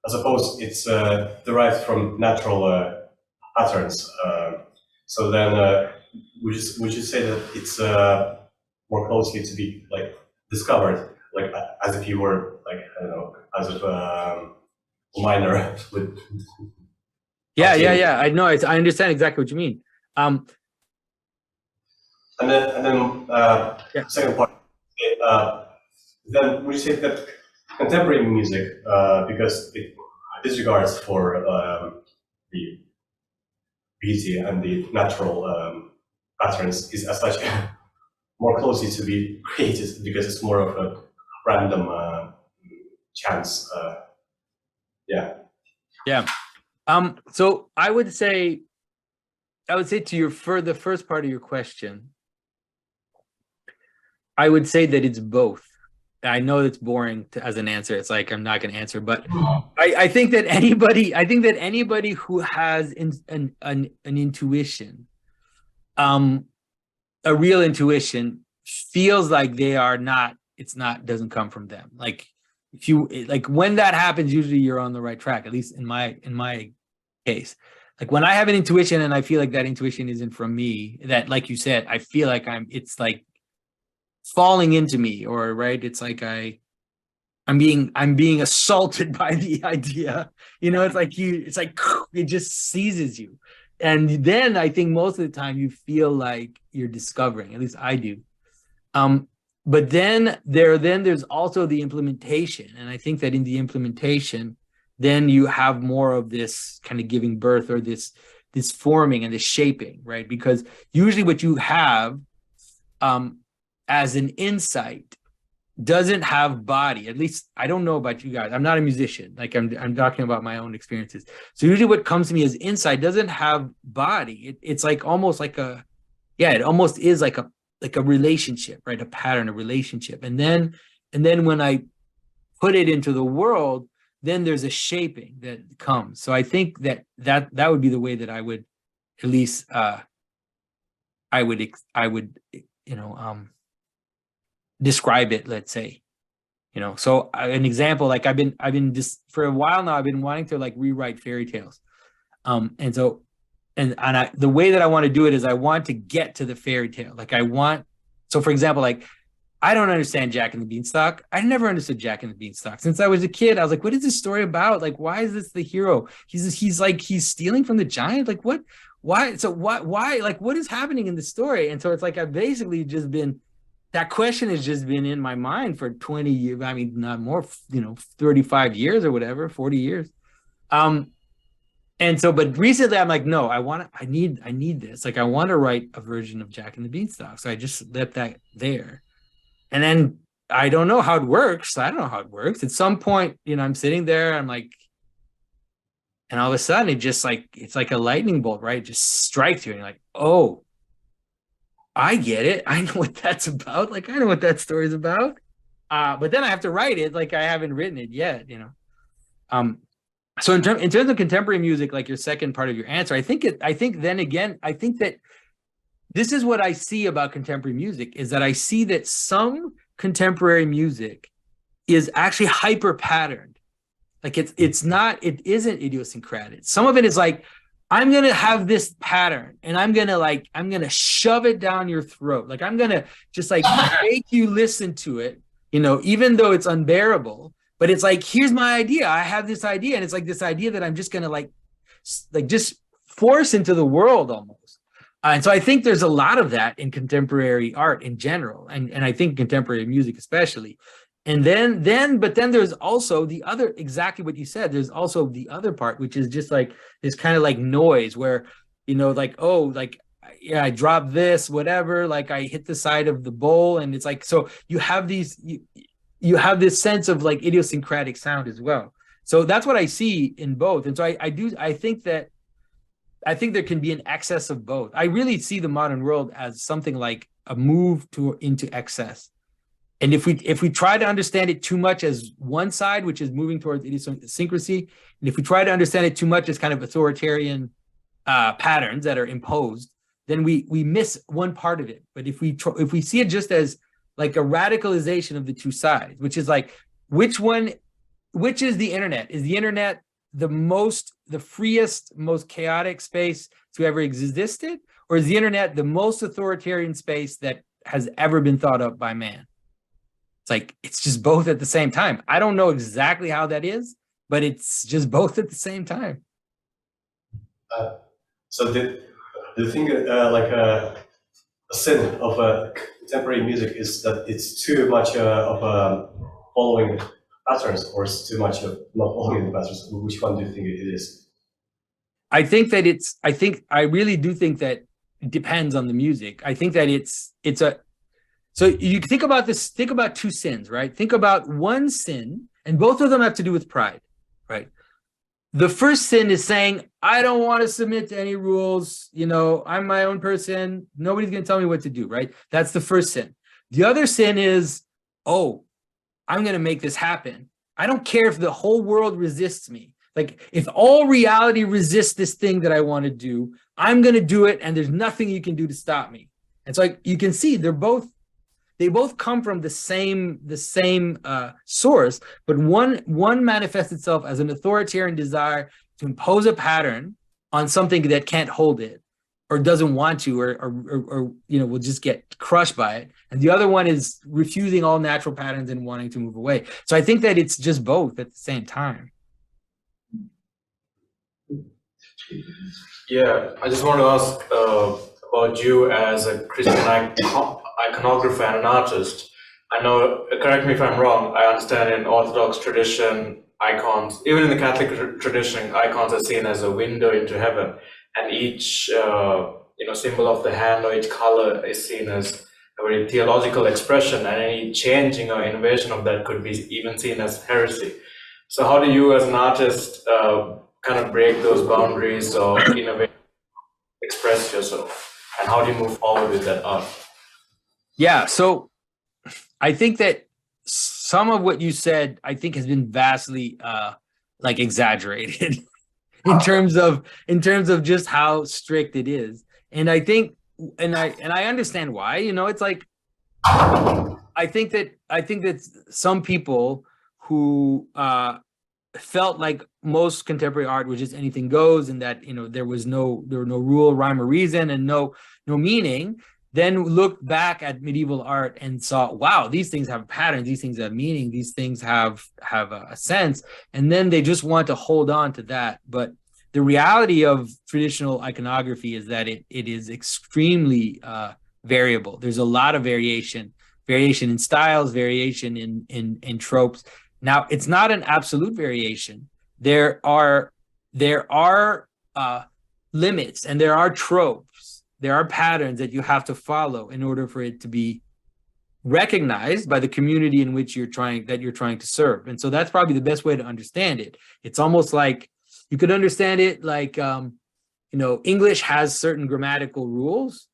S7: I suppose it's derived from natural patterns. So then, would you say that it's more closely to be like discovered, like as if you were like, I don't know, as if a miner with?
S1: Yeah. I know. I understand exactly what you mean.
S7: And then second part. Then would you say that contemporary music, because it disregards for the beauty and the natural patterns, is as such more closely to be created because it's more of a random chance? Yeah.
S1: So I would say to the first part of your question, I would say that it's both. I know it's boring as an answer. It's like I'm not going to answer, but I think that anybody who has an intuition, a real intuition, feels like they are not. Doesn't come from them. Like if you like when that happens, usually you're on the right track. At least in my case, like when I have an intuition and I feel like that intuition isn't from me, that like you said, I feel like it's like falling into me, or right, it's like I'm being assaulted by the idea, it's like it just seizes you, and then I think most of the time you feel like you're discovering, at least I do, but then there's also the implementation, and I think that in the implementation then you have more of this kind of giving birth, or this forming and this shaping, right? Because usually what you have as an insight doesn't have body. At least I don't know about you guys. I'm not a musician. Like I'm talking about my own experiences. So usually what comes to me as insight doesn't have body. It's like almost like it almost is like a relationship, right? A pattern, a relationship. And then when I put it into the world, then there's a shaping that comes. So I think that would be the way that I would, at least I would describe it, let's say, so an example, like I've been just for a while now, I've been wanting to like rewrite fairy tales, and the way that I want to do it is I want to get to the fairy tale. Like so for example, like I don't understand Jack and the Beanstalk. I never understood Jack and the Beanstalk since I was a kid. I was like, what is this story about? Like, why is this the hero? He's stealing from the giant. Like what? Why? So why? Like what is happening in the story? And so it's like I've basically just been. That question has just been in my mind for 20 years. I mean, not more, 35 years or whatever, 40 years. And so, but recently I'm like, no, I need this. Like, I want to write a version of Jack and the Beanstalk. So I just left that there. And then I don't know how it works. I don't know how it works. At some point, I'm sitting there, I'm like, and all of a sudden it just like, it's like a lightning bolt, right? It just strikes you and you're like, oh, I get it. I know what that's about. Like, I know what that story is about. But then I have to write it. Like, I haven't written it yet, So in terms of contemporary music, like your second part of your answer, I think that this is what I see about contemporary music, is that I see that some contemporary music is actually hyper patterned. Like it isn't idiosyncratic. Some of it is like, I'm going to have this pattern and I'm going to shove it down your throat. Like, I'm going to just like make you listen to it, even though it's unbearable, but it's like, here's my idea. I have this idea. And it's like this idea that I'm just going to like just force into the world almost. And so I think there's a lot of that in contemporary art in general. And I think contemporary music, especially. And then there's also the other, exactly what you said. There's also the other part, which is just like this kind of like noise where, like, oh, like, yeah, I dropped this, whatever, like I hit the side of the bowl. And it's like, so you have you have this sense of like idiosyncratic sound as well. So that's what I see in both. And so I think there can be an excess of both. I really see the modern world as something like a move into excess. And if we try to understand it too much as one side, which is moving towards idiosyncrasy, and if we try to understand it too much as kind of authoritarian patterns that are imposed, then we miss one part of it. But if we see it just as like a radicalization of the two sides, which is like which is the internet? Is the internet the freest, most chaotic space to ever existed? Or is the internet the most authoritarian space that has ever been thought up by man? It's like, it's just both at the same time. I don't know exactly how that is, but it's just both at the same time.
S7: So do you think a sin of contemporary music is that it's too much of following patterns, or it's too much of not following the patterns? Which one do you think it is?
S1: I really do think that it depends on the music. I think that so you think about this, think about two sins, right? Think about one sin, and both of them have to do with pride, right? The first sin is saying, I don't want to submit to any rules. I'm my own person. Nobody's going to tell me what to do, right? That's the first sin. The other sin is, oh, I'm going to make this happen. I don't care if the whole world resists me. Like, if all reality resists this thing that I want to do, I'm going to do it, and there's nothing you can do to stop me. And so you can see they both come from the same source, but one manifests itself as an authoritarian desire to impose a pattern on something that can't hold it, or doesn't want to, or will just get crushed by it. And the other one is refusing all natural patterns and wanting to move away. So I think that it's just both at the same time.
S4: Yeah, I just want to ask about you as a Christian iconographer and an artist. I know, correct me if I'm wrong, I understand in Orthodox tradition, icons, even in the Catholic tradition, icons are seen as a window into heaven, and each symbol of the hand or each color is seen as a very theological expression, and any changing or innovation of that could be even seen as heresy. So how do you as an artist kind of break those boundaries or innovate, express yourself, and how do you move forward with that art?
S1: Yeah, so I think that some of what you said, I think, has been vastly exaggerated in terms of just how strict it is. And I think, and I understand why. It's like, I think that some people who felt like most contemporary art was just anything goes, and that there were no rule, rhyme, or reason, and no meaning, then looked back at medieval art and saw, wow, these things have patterns, these things have meaning, these things have a sense, and then they just want to hold on to that. But the reality of traditional iconography is that it is extremely variable. There's a lot of variation in styles, variation in tropes. Now, it's not an absolute variation. There are limits, and there are tropes. There are patterns that you have to follow in order for it to be recognized by the community in which you're trying to serve. And so that's probably the best way to understand it. It's almost like you could understand it like English has certain grammatical rules,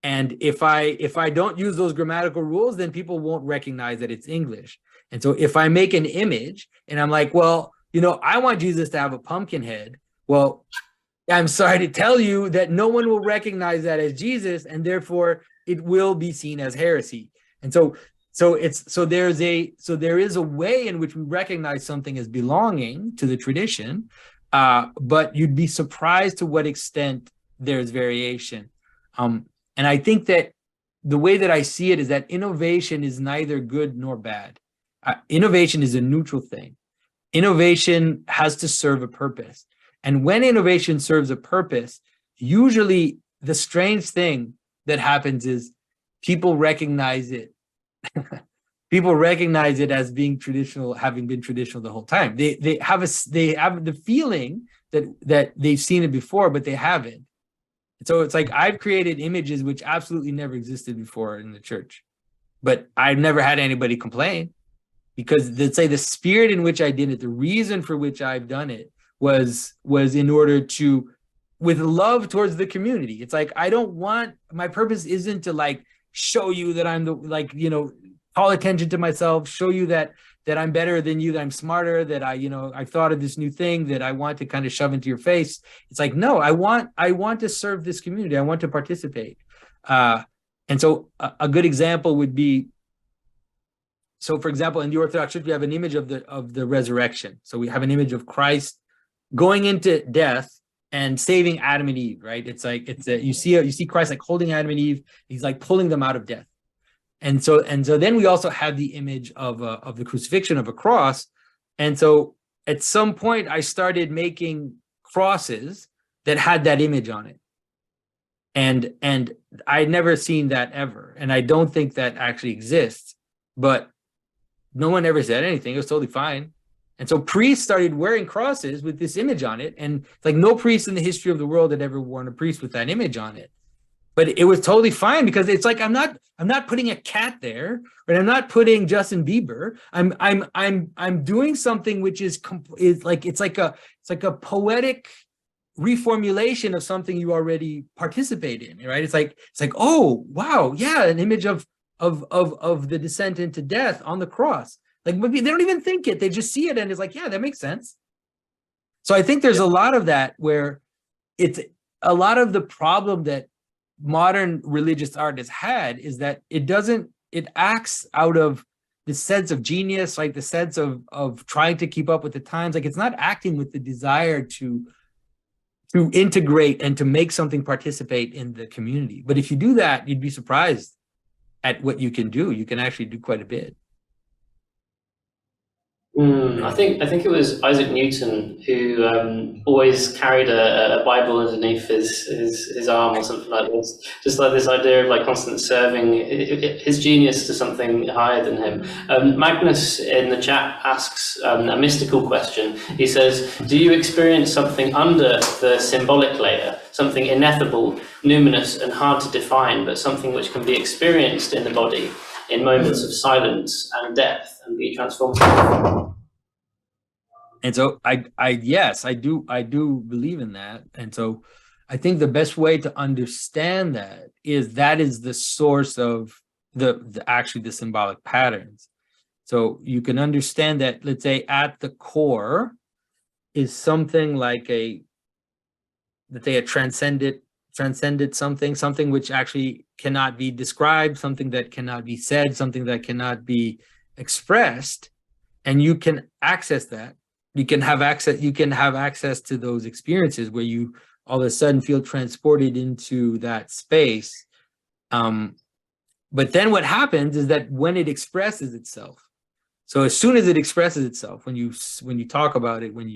S1: and if I don't use those grammatical rules, then people won't recognize that it's English. And so if I make an image and I'm like, well, I want Jesus to have a pumpkin head. Well, I'm sorry to tell you that no one will recognize that as Jesus, and therefore it will be seen as heresy. And so there is a way in which we recognize something as belonging to the tradition, but you'd be surprised to what extent there's variation. And I think that the way that I see it is that innovation is neither good nor bad. Innovation is a neutral thing. Innovation has to serve a purpose. And when innovation serves a purpose, usually the strange thing that happens is people recognize it. People recognize it as being traditional, having been traditional the whole time. They have the feeling that they've seen it before, but they haven't. So it's like I've created images which absolutely never existed before in the church, but I've never had anybody complain, because let's say the spirit in which I did it, the reason for which I've done it was in order to, with love towards the community. It's like, my purpose isn't to show you that I'm call attention to myself, show you that I'm better than you, that I'm smarter, that I've thought of this new thing that I want to kind of shove into your face. It's like, no, I want to serve this community. I want to participate. And so a good example would be, so for example, in the Orthodox Church, we have an image of the resurrection. So we have an image of Christ going into death and saving Adam and Eve, right? It's like you see Christ like holding Adam and Eve. He's like pulling them out of death. And so then we also have the image of the crucifixion, of a cross. And so at some point I started making crosses that had that image on it. And I'd never seen that ever. And I don't think that actually exists, but no one ever said anything. It was totally fine. And so priests started wearing crosses with this image on it. And like no priest in the history of the world had ever worn a priest with that image on it. But it was totally fine, because it's like I'm not putting a cat there, and I'm not putting Justin Bieber. I'm doing something which is like it's like a poetic reformulation of something you already participate in, right? It's like oh wow, yeah, an image of the descent into death on the cross. Like maybe they don't even think it; they just see it, and it's like, yeah, that makes sense. So I think there's a lot of that where it's a lot of the problem that modern religious art has had is that it acts out of the sense of genius, like the sense of trying to keep up with the times. Like it's not acting with the desire to integrate and to make something participate in the community. But if you do that, you'd be surprised at what you can do. You can actually do quite a bit.
S3: I think it was Isaac Newton who always carried a Bible underneath his arm or something like this. Just like this idea of like constant serving his genius to something higher than him. Magnus in the chat asks a mystical question. He says, "Do you experience something under the symbolic layer, something ineffable, numinous, and hard to define, but something which can be experienced in the body in moments of silence and depth and be transformed?"
S1: And so yes, I do believe in that. And so I think the best way to understand that is the source of the symbolic patterns. So you can understand that, let's say at the core is something like a transcendent something which actually cannot be described, something that cannot be said, something that cannot be expressed, and you can access that. You can have access to those experiences where you all of a sudden feel transported into that space. But then what happens is that when it expresses itself, so as soon as it expresses itself, when you talk about it, when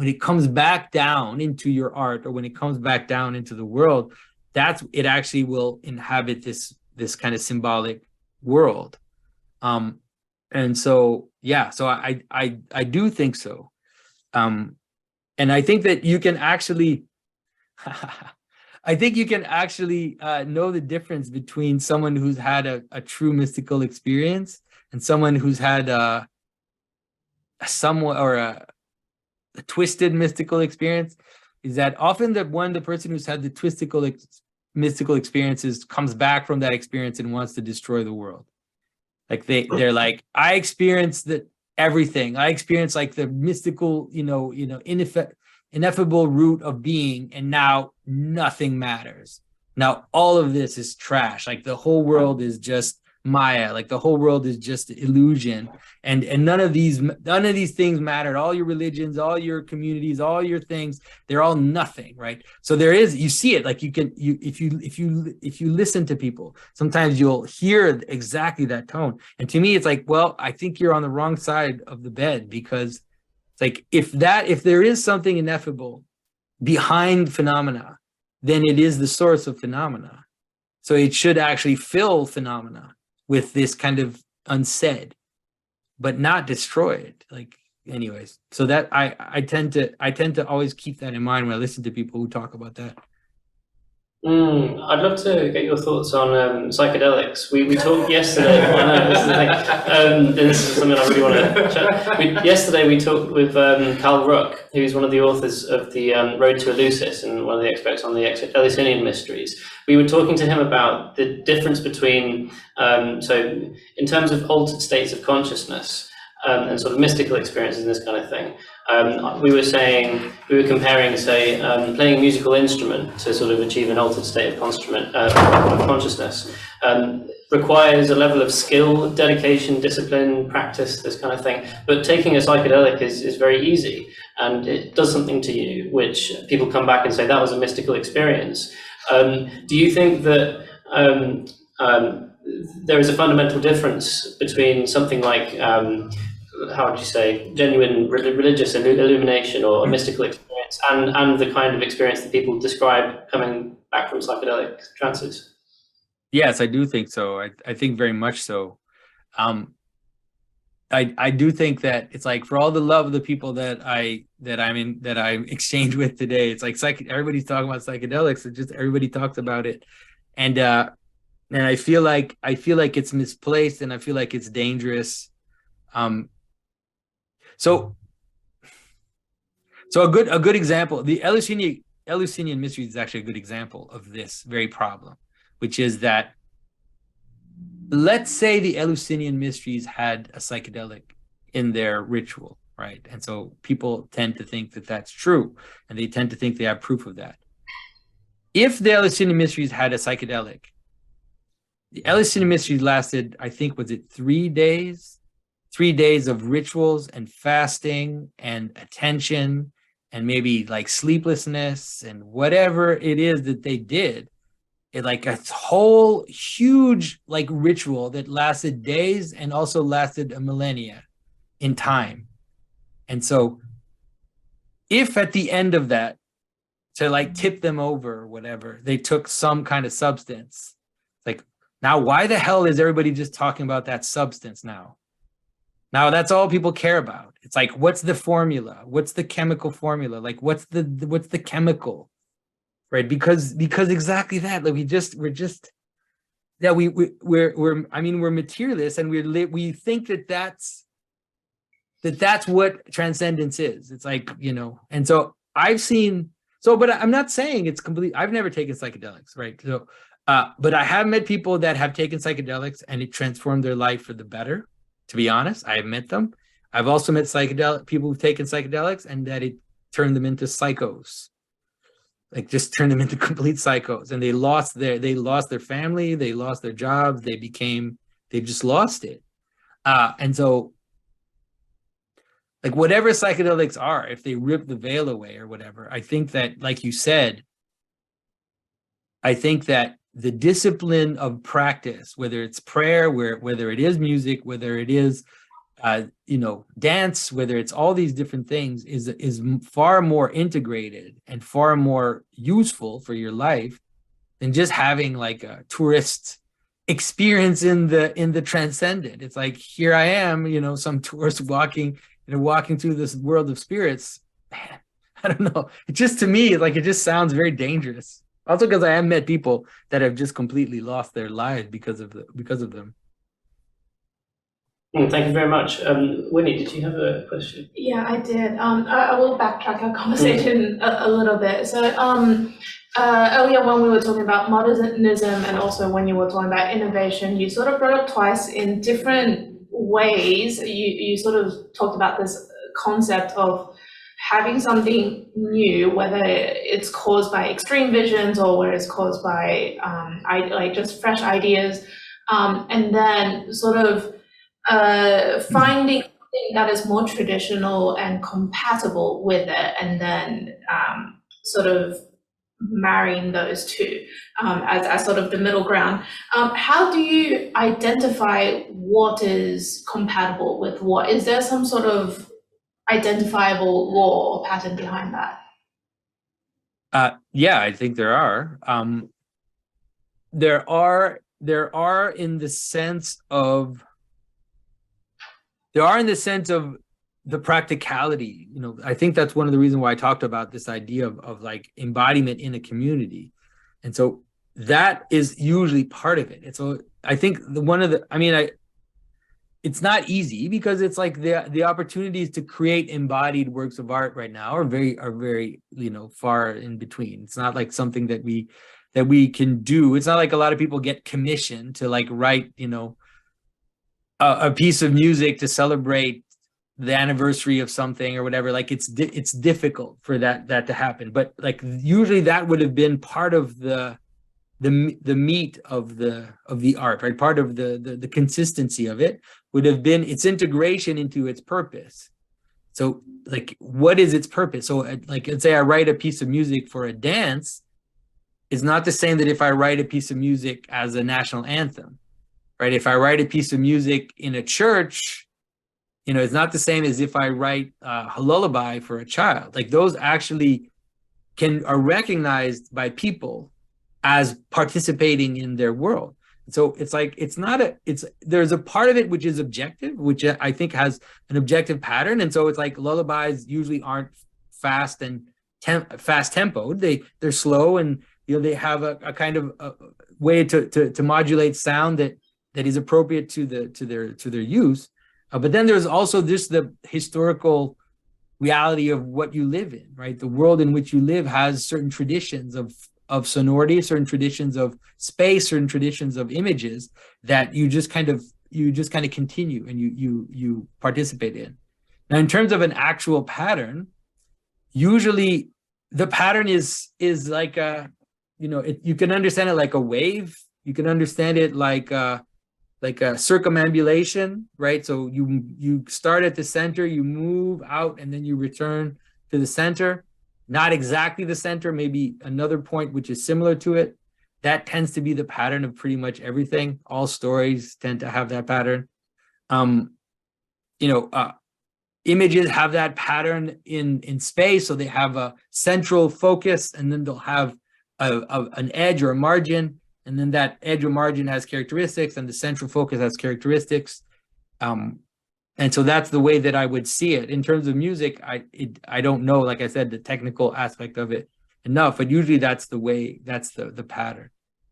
S1: it comes back down into your art, or when it comes back down into the world, it actually will inhabit this kind of symbolic world. And so, yeah, so I do think so. And I think that you can actually, know the difference between someone who's had a true mystical experience and someone who's had a twisted mystical experience. Is that often the person who's had the mystical experiences comes back from that experience and wants to destroy the world. Like they're like, I experienced everything. I experienced like the mystical, ineffable root of being, and now nothing matters. Now all of this is trash. Like the whole world is just Maya. Like the whole world is just illusion, and none of these things mattered. All your religions, all your communities, all your things, they're all nothing, right? So you see it. Like if you listen to people, sometimes you'll hear exactly that tone. And to me, it's like, well, I think you're on the wrong side of the bed, because it's like if there is something ineffable behind phenomena, then it is the source of phenomena. So it should actually fill phenomena with this kind of unsaid, but not destroy it. Like, anyways, so that I tend to always keep that in mind when I listen to people who talk about that.
S3: I'd love to get your thoughts on psychedelics. We talked yesterday. I know this is the thing. And this is something I really want to chat. Yesterday we talked with Carl Ruck, who's one of the authors of the Road to Eleusis and one of the experts on the Eleusinian mysteries. We were talking to him about the difference between, so in terms of altered states of consciousness, and sort of mystical experiences and this kind of thing. We were comparing, say, playing a musical instrument to sort of achieve an altered state of consciousness requires a level of skill, dedication, discipline, practice, this kind of thing. But taking a psychedelic is very easy, and it does something to you, which people come back and say that was a mystical experience. Do you think that there is a fundamental difference between something like, how would you say, genuine religious illumination or a mystical experience and the kind of experience that people describe coming back from psychedelic trances?
S1: Yes, I do think so. I think very much so. I do think that it's like, for all the love of the people that I exchange with today, it's like everybody's talking about psychedelics. It's just everybody talks about it, and I feel like it's misplaced, and I feel like it's dangerous. So a good example, the Eleusinian Mysteries is actually a good example of this very problem, which is that, let's say the Eleusinian Mysteries had a psychedelic in their ritual, right? And so people tend to think that that's true, and they tend to think they have proof of that. If the Eleusinian Mysteries had a psychedelic, the Eleusinian Mysteries lasted, I think, was it 3 days? 3 days of rituals and fasting and attention and maybe like sleeplessness and whatever it is that they did. It like a whole huge like ritual that lasted days and also lasted a millennia in time. And so if at the end of that, to like tip them over or whatever, they took some kind of substance, like, now why the hell is everybody just talking about that substance now? Now that's all people care about. It's like, what's the formula? What's the chemical formula? Like, what's the chemical, right? Because exactly that. Like we're materialists, and we think that's what transcendence is. It's like, and so but I'm not saying it's complete. I've never taken psychedelics, right? So, but I have met people that have taken psychedelics and it transformed their life for the better. To be honest, I've met them. I've also met people who've taken psychedelics and that it turned them into psychos, like just turned them into complete psychos, and they lost their family, they lost their jobs, they just lost it. And so, like, whatever psychedelics are, if they rip the veil away or whatever, I think that, like you said, I think that the discipline of practice, whether it's prayer, whether it is music, whether it is, dance, whether it's all these different things, is far more integrated and far more useful for your life than just having like a tourist experience in the transcendent. It's like, here I am, some tourist walking through this world of spirits. Man, I don't know. It just, to me, like, it just sounds very dangerous. Also, because I have met people that have just completely lost their lives because of them.
S3: Thank you very much. Winnie, did you have a question?
S6: Yeah, I did. I will backtrack our conversation a little bit. So earlier when we were talking about modernism, and also when you were talking about innovation, you sort of brought up twice in different ways. You sort of talked about this concept of having something new, whether it's caused by extreme visions or whether it's caused by just fresh ideas, and then sort of finding something that is more traditional and compatible with it, and then sort of marrying those two as sort of the middle ground. How do you identify what is compatible with what? Is there some sort of identifiable law or pattern behind that?
S1: Yeah, I think there are. There are in the sense of the practicality. I think that's one of the reasons why I talked about this idea of like embodiment in a community. And so that is usually part of it. And so I think it's not easy, because it's like the opportunities to create embodied works of art right now are very far in between. It's not like something that we can do. It's not like a lot of people get commissioned to like write a piece of music to celebrate the anniversary of something or whatever, like it's difficult for that to happen. But like usually that would have been part of the meat of the art, right? Part of the consistency of it would have been its integration into its purpose. So like, what is its purpose? So like, let's say I write a piece of music for a dance, it's not the same that if I write a piece of music as a national anthem, right? If I write a piece of music in a church, you know, it's not the same as if I write a lullaby for a child. Like those actually are recognized by people as participating in their world. So it's like, there's a part of it which is objective, which I think has an objective pattern. And so it's like lullabies usually aren't fast and fast tempoed. They're slow, and you know, they have a kind of a way to modulate sound that is appropriate to their use. But then there's also just the historical reality of what you live in, right? The world in which you live has certain traditions of sonority, certain traditions of space, certain traditions of images that you just kind of continue and you participate in. Now, in terms of an actual pattern, usually the pattern is like a, you know, you can understand it like a wave. You can understand it like a circumambulation, right? So you start at the center, you move out, and then you return to the center. Not exactly the center, maybe another point which is similar to it. That tends to be the pattern of pretty much everything. All stories tend to have that pattern. Images have that pattern in space, so they have a central focus, and then they'll have an edge or a margin, and then that edge or margin has characteristics, and the central focus has characteristics. And so that's the way that I would see it. In terms of music, I don't know, like I said, the technical aspect of it enough, but usually that's the way, that's the pattern.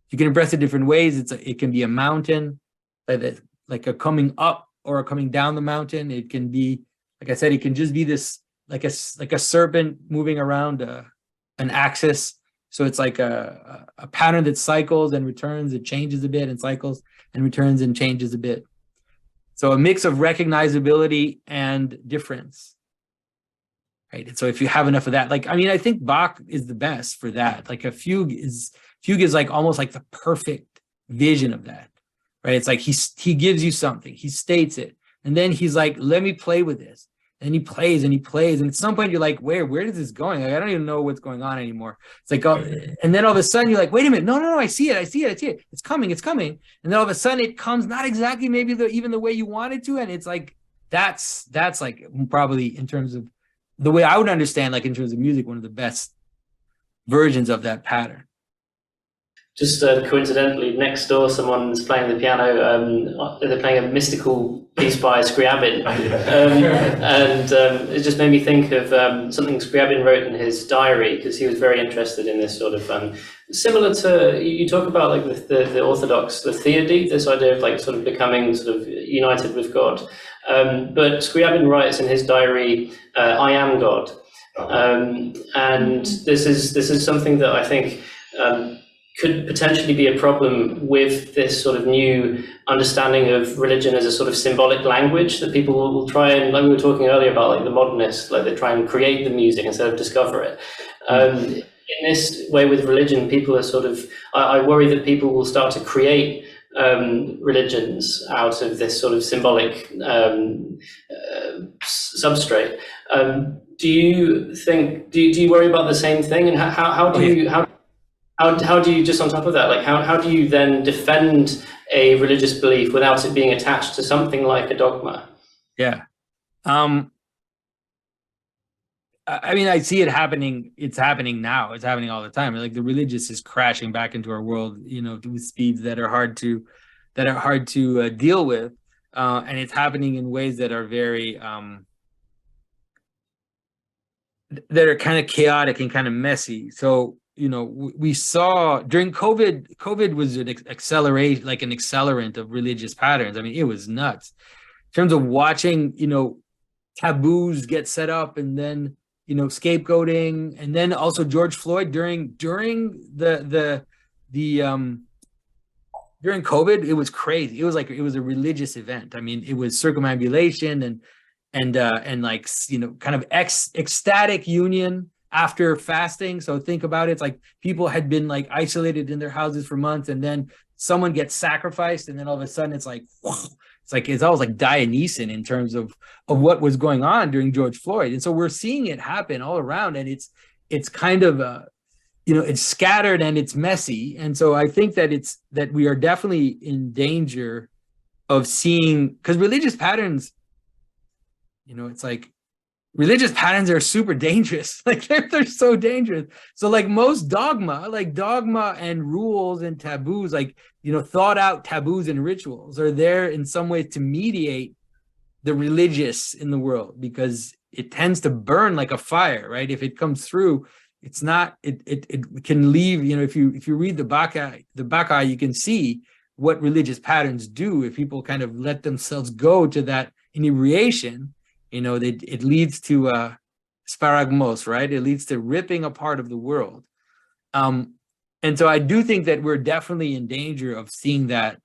S1: You can express it different ways. It can be a mountain, like a coming up or a coming down the mountain. It can be, like I said, it can just be this, like a serpent moving around an axis. So it's like a pattern that cycles and returns, it changes a bit and cycles and returns and changes a bit. So a mix of recognizability and difference, right? And so if you have enough of that, like, I mean, I think Bach is the best for that. Like a fugue is like almost like the perfect vision of that, right? It's like he gives you something, he states it, and then he's like, let me play with this. And he plays and he plays, and at some point you're like, where is this going? Like, I don't even know what's going on anymore. It's like, and then all of a sudden you're like, wait a minute, no, I see it. It's coming. And then all of a sudden it comes not exactly maybe even the way you want it to, and it's like that's like probably in terms of the way I would understand, like in terms of music, one of the best versions of that pattern.
S3: Just coincidentally, next door, someone's playing the piano. They're playing a mystical piece by Scriabin, and it just made me think of something Scriabin wrote in his diary, because he was very interested in this sort of similar to you talk about, like with the Orthodox, the theody, this idea of like sort of becoming sort of united with God. But Scriabin writes in his diary, "I am God," and this is something that I think could potentially be a problem with this sort of new understanding of religion as a sort of symbolic language that people will try and, like we were talking earlier about, like the modernists, like they try and create the music instead of discover it. In this way with religion, people are sort of, I worry that people will start to create religions out of this sort of symbolic substrate. Do you think, do you worry about the same thing? And how do you, how do you, just on top of that, like how do you then defend a religious belief without it being attached to something like a dogma?
S1: Yeah. I mean, I see it happening. It's happening now. It's happening all the time. Like the religious is crashing back into our world, you know, with speeds that are hard to deal with. And it's happening in ways that are very, that are kind of chaotic and kind of messy. So, you know, we saw during COVID was an acceleration, like an accelerant of religious patterns. I mean, it was nuts in terms of watching, you know, taboos get set up, and then, you know, scapegoating, and then also George Floyd during COVID, it was crazy. It was like, it was a religious event. I mean, it was circumambulation, and and like, kind of ecstatic union after fasting. So think about it. It's like people had been like isolated in their houses for months, and then someone gets sacrificed, and then all of a sudden it's like, whoa. It's almost like Dionysian in terms of what was going on during George Floyd. And so we're seeing it happen all around, and it's kind of it's scattered and it's messy. And so I think that we are definitely in danger of seeing, because religious patterns, it's like religious patterns are super dangerous. Like they're so dangerous. So like most dogma and rules and taboos, like, thought out taboos and rituals are there in some ways to mediate the religious in the world, because it tends to burn like a fire, right? If it comes through, it's not, it can leave, if you read the Bacchae, you can see what religious patterns do if people kind of let themselves go to that inebriation. It leads to sparagmos, right? It leads to ripping apart of the world. And so I do think that we're definitely in danger of seeing that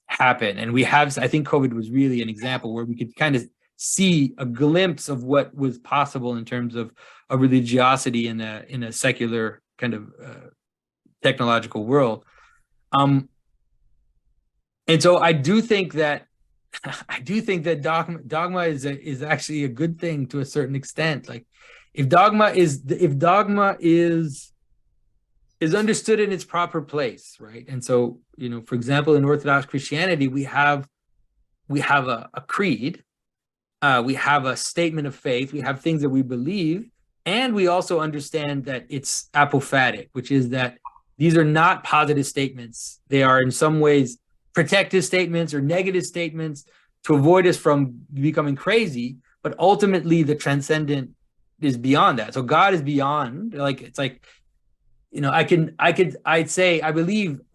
S1: happen. And I think COVID was really an example where we could kind of see a glimpse of what was possible in terms of a religiosity in a secular kind of technological world. And so I do think that dogma is actually a good thing to a certain extent. Like if dogma is understood in its proper place, right? And so, for example, in Orthodox Christianity, we have a creed, we have a statement of faith, we have things that we believe, and we also understand that it's apophatic, which is that these are not positive statements. They are in some ways protective statements or negative statements to avoid us from becoming crazy, but ultimately the transcendent is beyond that. So God is beyond, like, it's like, I'd say I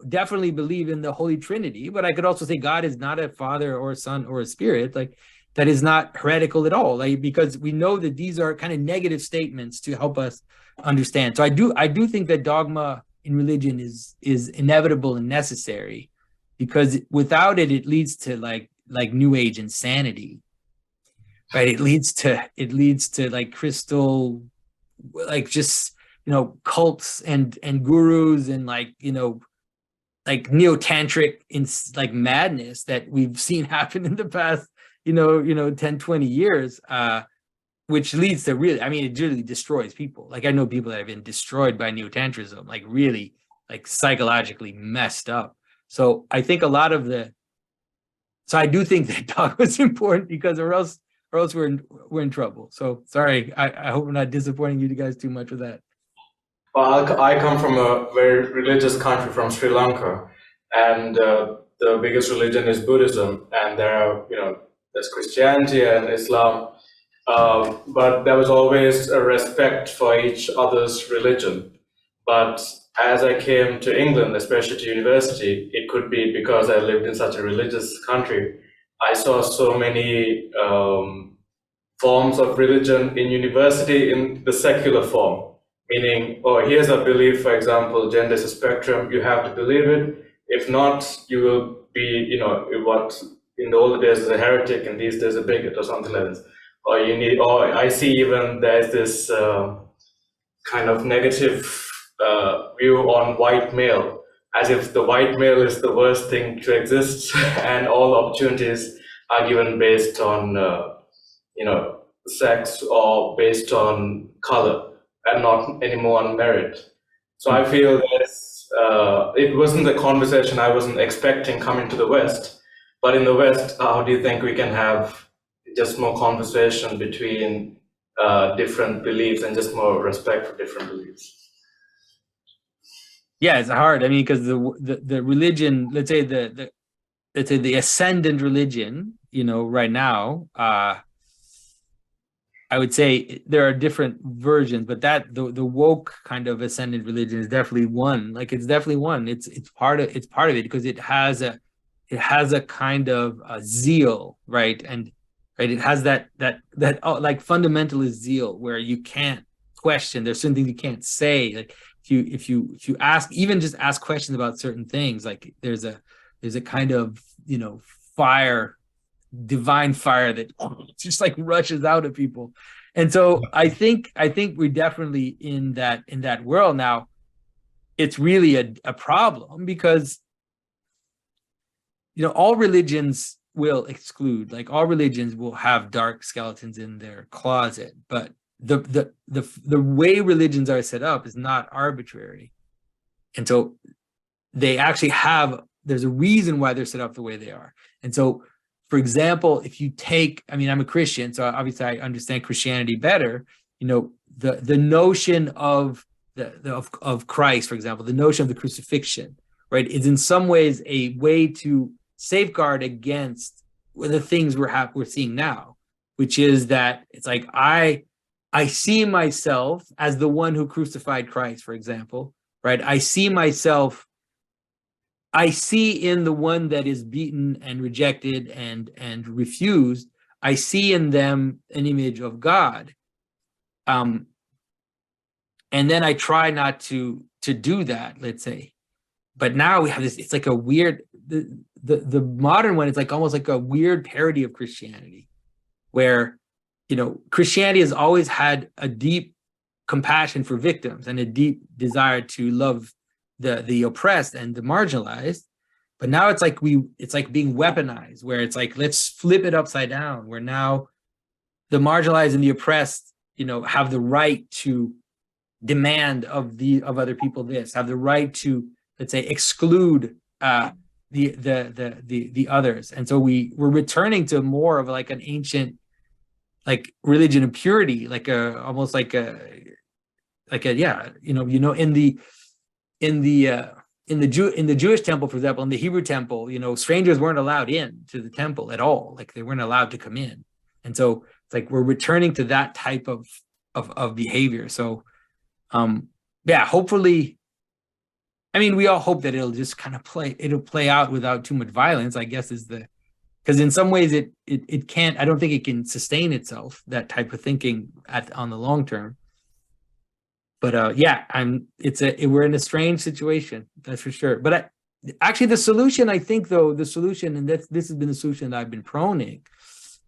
S1: definitely believe in the Holy Trinity, but I could also say God is not a Father or a Son or a Spirit. Like that is not heretical at all, like, because we know that these are kind of negative statements to help us understand. So I do think that dogma in religion is inevitable and necessary, because without it, it leads to like New Age insanity, right? It leads to like crystal, like just, cults and gurus and like neo-tantric in like madness that we've seen happen in the past, 10, 20 years, which leads to really, it really destroys people. Like I know people that have been destroyed by neo-tantrism, like really like psychologically messed up. So I think I do think that dogma is important, because or else we're in trouble. So sorry, I hope I'm not disappointing you guys too much with that.
S4: Well, I come from a very religious country, from Sri Lanka, and the biggest religion is Buddhism, and there's Christianity and Islam, but there was always a respect for each other's religion. But as I came to England, especially to university, it could be because I lived in such a religious country, I saw so many forms of religion in university in the secular form. Meaning, here's a belief, for example, gender is a spectrum, you have to believe it. If not, you will be, what in the older days is a heretic and these days a bigot or something like this. Or I see even there's this kind of negative view on white male, as if the white male is the worst thing to exist and all opportunities are given based on, sex or based on color, and not anymore on merit. So I feel that it wasn't the conversation I wasn't expecting coming to the West, but in the West, how do you think we can have just more conversation between different beliefs and just more respect for different beliefs?
S1: Yeah, it's hard. Because the religion, let's say the ascendant religion, right now, I would say there are different versions, but that the woke kind of ascendant religion is definitely one. Like it's definitely one. It's part of it, because it has a kind of zeal, right? And right, it has that like fundamentalist zeal where you can't question. There's certain things you can't say. Like if you ask, even just ask questions about certain things, like there's a kind of fire divine fire that just like rushes out of people. And so I think we're definitely in that world now. It's really a problem because, you know, all religions will exclude, like all religions will have dark skeletons in their closet, but the way religions are set up is not arbitrary. And so they actually there's a reason why they're set up the way they are. And so, for example, if you take, I mean, I'm a Christian, so obviously I understand Christianity better. You know, the notion of of Christ, for example, the notion of the crucifixion, right, is in some ways a way to safeguard against the things we're seeing now, which is that it's like I see myself as the one who crucified Christ, for example, right? I see in the one that is beaten and rejected and refused, I see in them an image of God. And then I try not to do that, let's say. But now we have this, it's like a weird, the modern one, it's like almost like a weird parody of Christianity, where, you know, Christianity has always had a deep compassion for victims and a deep desire to love the oppressed and the marginalized. But now it's like being weaponized, where it's like, let's flip it upside down, where now the marginalized and the oppressed, you know, have the right to demand of other people this, have the right to, let's say, exclude the others. And so we're returning to more of like an ancient, like, religion of purity, like almost like a yeah, you know in the Jewish temple, for example, in the Hebrew temple, you know, strangers weren't allowed in to the temple at all, like they weren't allowed to come in. And so it's like we're returning to that type of behavior. So yeah, hopefully, I mean, we all hope that it'll just kind of play out without too much violence, I guess, because in some ways it can't, I don't think it can sustain itself, that type of thinking on the long term. But yeah, we're in a strange situation, that's for sure. But actually the solution, I think, though, the solution, and this has been the solution that I've been proning,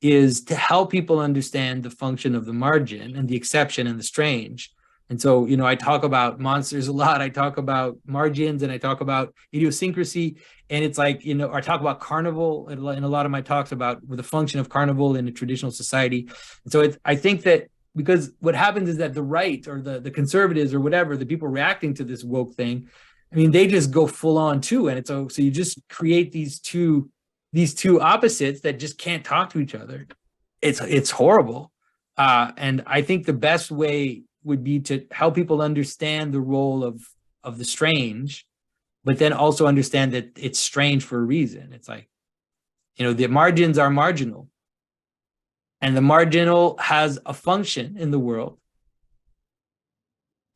S1: is to help people understand the function of the margin and the exception and the strange. And so, you know, I talk about monsters a lot. I talk about margins and I talk about idiosyncrasy. And it's like, you know, I talk about carnival in a lot of my talks about the function of carnival in a traditional society. And so I think that, because what happens is that the right or the conservatives or whatever, the people reacting to this woke thing, I mean, they just go full on too. And so you just create these two opposites that just can't talk to each other. It's horrible. And I think the best way would be to help people understand the role of the strange, but then also understand that it's strange for a reason. It's like, you know, the margins are marginal, and the marginal has a function in the world,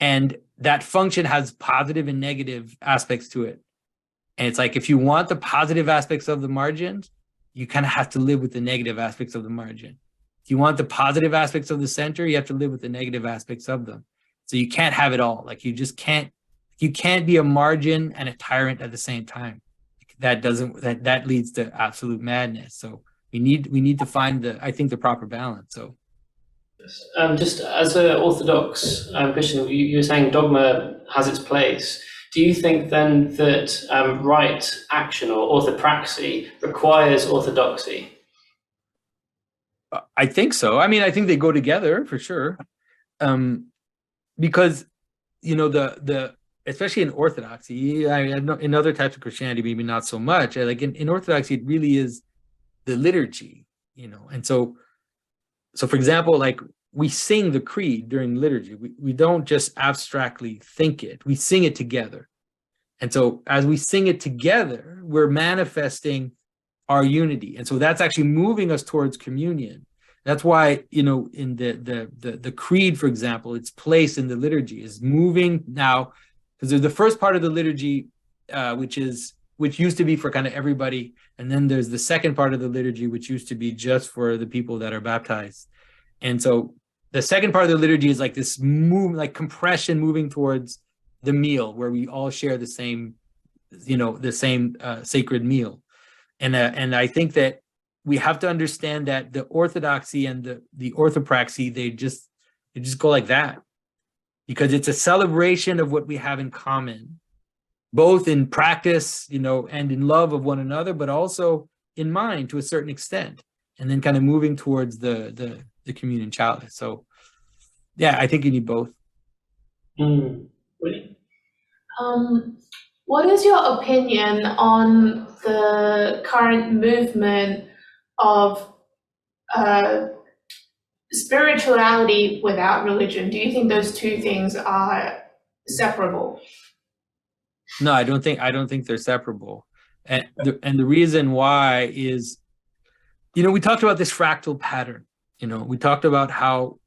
S1: and that function has positive and negative aspects to it. And it's like, if you want the positive aspects of the margins, you kind of have to live with the negative aspects of the margin. If you want the positive aspects of the center, you have to live with the negative aspects of them. So you can't have it all. Like, you can't be a margin and a tyrant at the same time. That leads to absolute madness. So we need to find the proper balance. So
S3: just as an Orthodox Christian, you were saying dogma has its place. Do you think then that right action or orthopraxy requires orthodoxy?
S1: I think so. I mean, I think they go together for sure, because, you know, especially in Orthodoxy, in other types of Christianity, maybe not so much. Like in Orthodoxy, it really is the liturgy, you know. And so for example, like, we sing the creed during liturgy. We don't just abstractly think it, we sing it together. And so as we sing it together, we're manifesting our unity. And so that's actually moving us towards communion. That's why, you know, in the creed, for example, its place in the liturgy is moving now, because there's the first part of the liturgy, which used to be for kind of everybody. And then there's the second part of the liturgy, which used to be just for the people that are baptized. And so the second part of the liturgy is like this like compression moving towards the meal, where we all share the same, you know, the same sacred meal. And I think that we have to understand that the orthodoxy and the orthopraxy, they just go like that, because it's a celebration of what we have in common, both in practice, and in love of one another, but also in mind to a certain extent, and then kind of moving towards the communion chalice. So yeah, I think you need both.
S3: Really?
S6: What is your opinion on the current movement of spirituality without religion? Do you think those two things are separable?
S1: No, I don't think they're separable. And the reason why is, we talked about this fractal pattern. We talked about how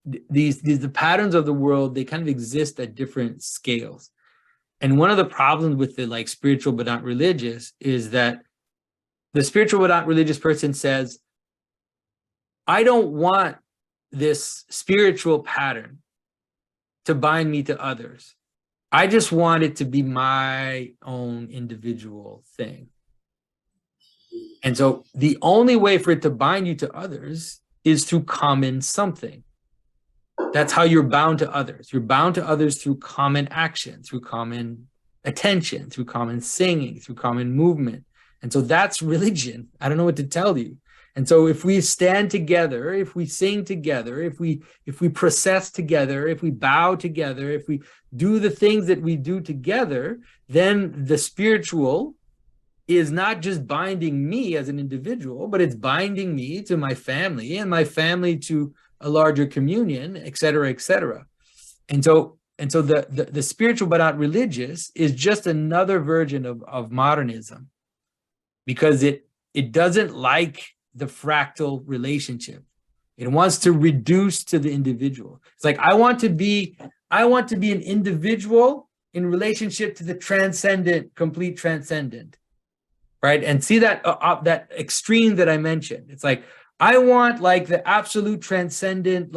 S1: the patterns of the world, they kind of exist at different scales. And one of the problems with the spiritual but not religious is that the spiritual but not religious person says, I don't want this spiritual pattern to bind me to others. I just want it to be my own individual thing. And so the only way for it to bind you to others is through common something. That's how you're bound to others. You're bound to others through common action, through common attention, through common singing, through common movement. And so that's religion. I don't know what to tell you. And so if we stand together, if we sing together, if we process together, if we bow together, if we do the things that we do together, then the spiritual is not just binding me as an individual, but it's binding me to my family and my family to a larger communion, et cetera, et cetera. And so the spiritual but not religious is just another version of modernism, because it doesn't like the fractal relationship. It wants to reduce to the individual. It's like, I want to be an individual in relationship to the transcendent, complete transcendent, right? And see that that extreme that I mentioned. It's like, I want the absolute transcendent,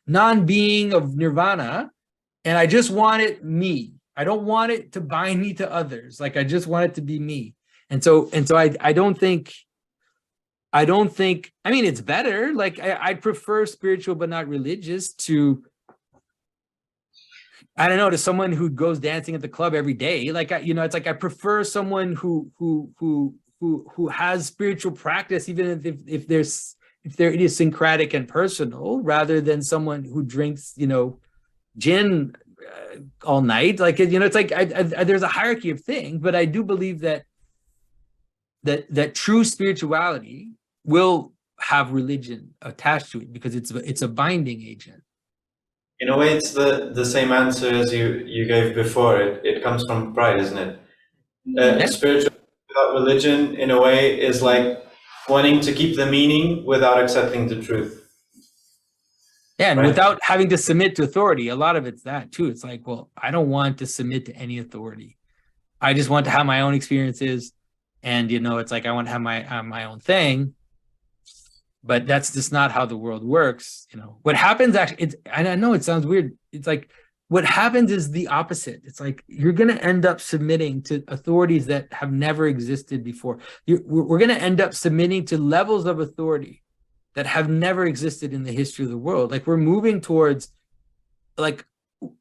S1: non-being of nirvana, and I just want it me. I don't want it to bind me to others. I just want it to be me. And so I don't think, I mean, it's better. I'd prefer spiritual but not religious to, I don't know, to someone who goes dancing at the club every day. It's like I prefer someone who has spiritual practice, even if they're idiosyncratic and personal, rather than someone who drinks, gin all night. It's like there's a hierarchy of things, but I do believe that true spirituality will have religion attached to it, because it's a binding agent.
S5: In a way, it's the same answer as you gave before. It comes from pride, isn't it? Spiritual without religion, in a way, is like wanting to keep the meaning without accepting the truth.
S1: Yeah, and
S5: right?
S1: Without having to submit to authority. A lot of it's that too. It's like, well, I don't want to submit to any authority. I just want to have my own experiences, and it's like I want to have my own thing. But that's just not how the world works. What happens actually, and I know it sounds weird. It's like, what happens is the opposite. It's like, you're going to end up submitting to authorities that have never existed before. We're going to end up submitting to levels of authority that have never existed in the history of the world. We're moving towards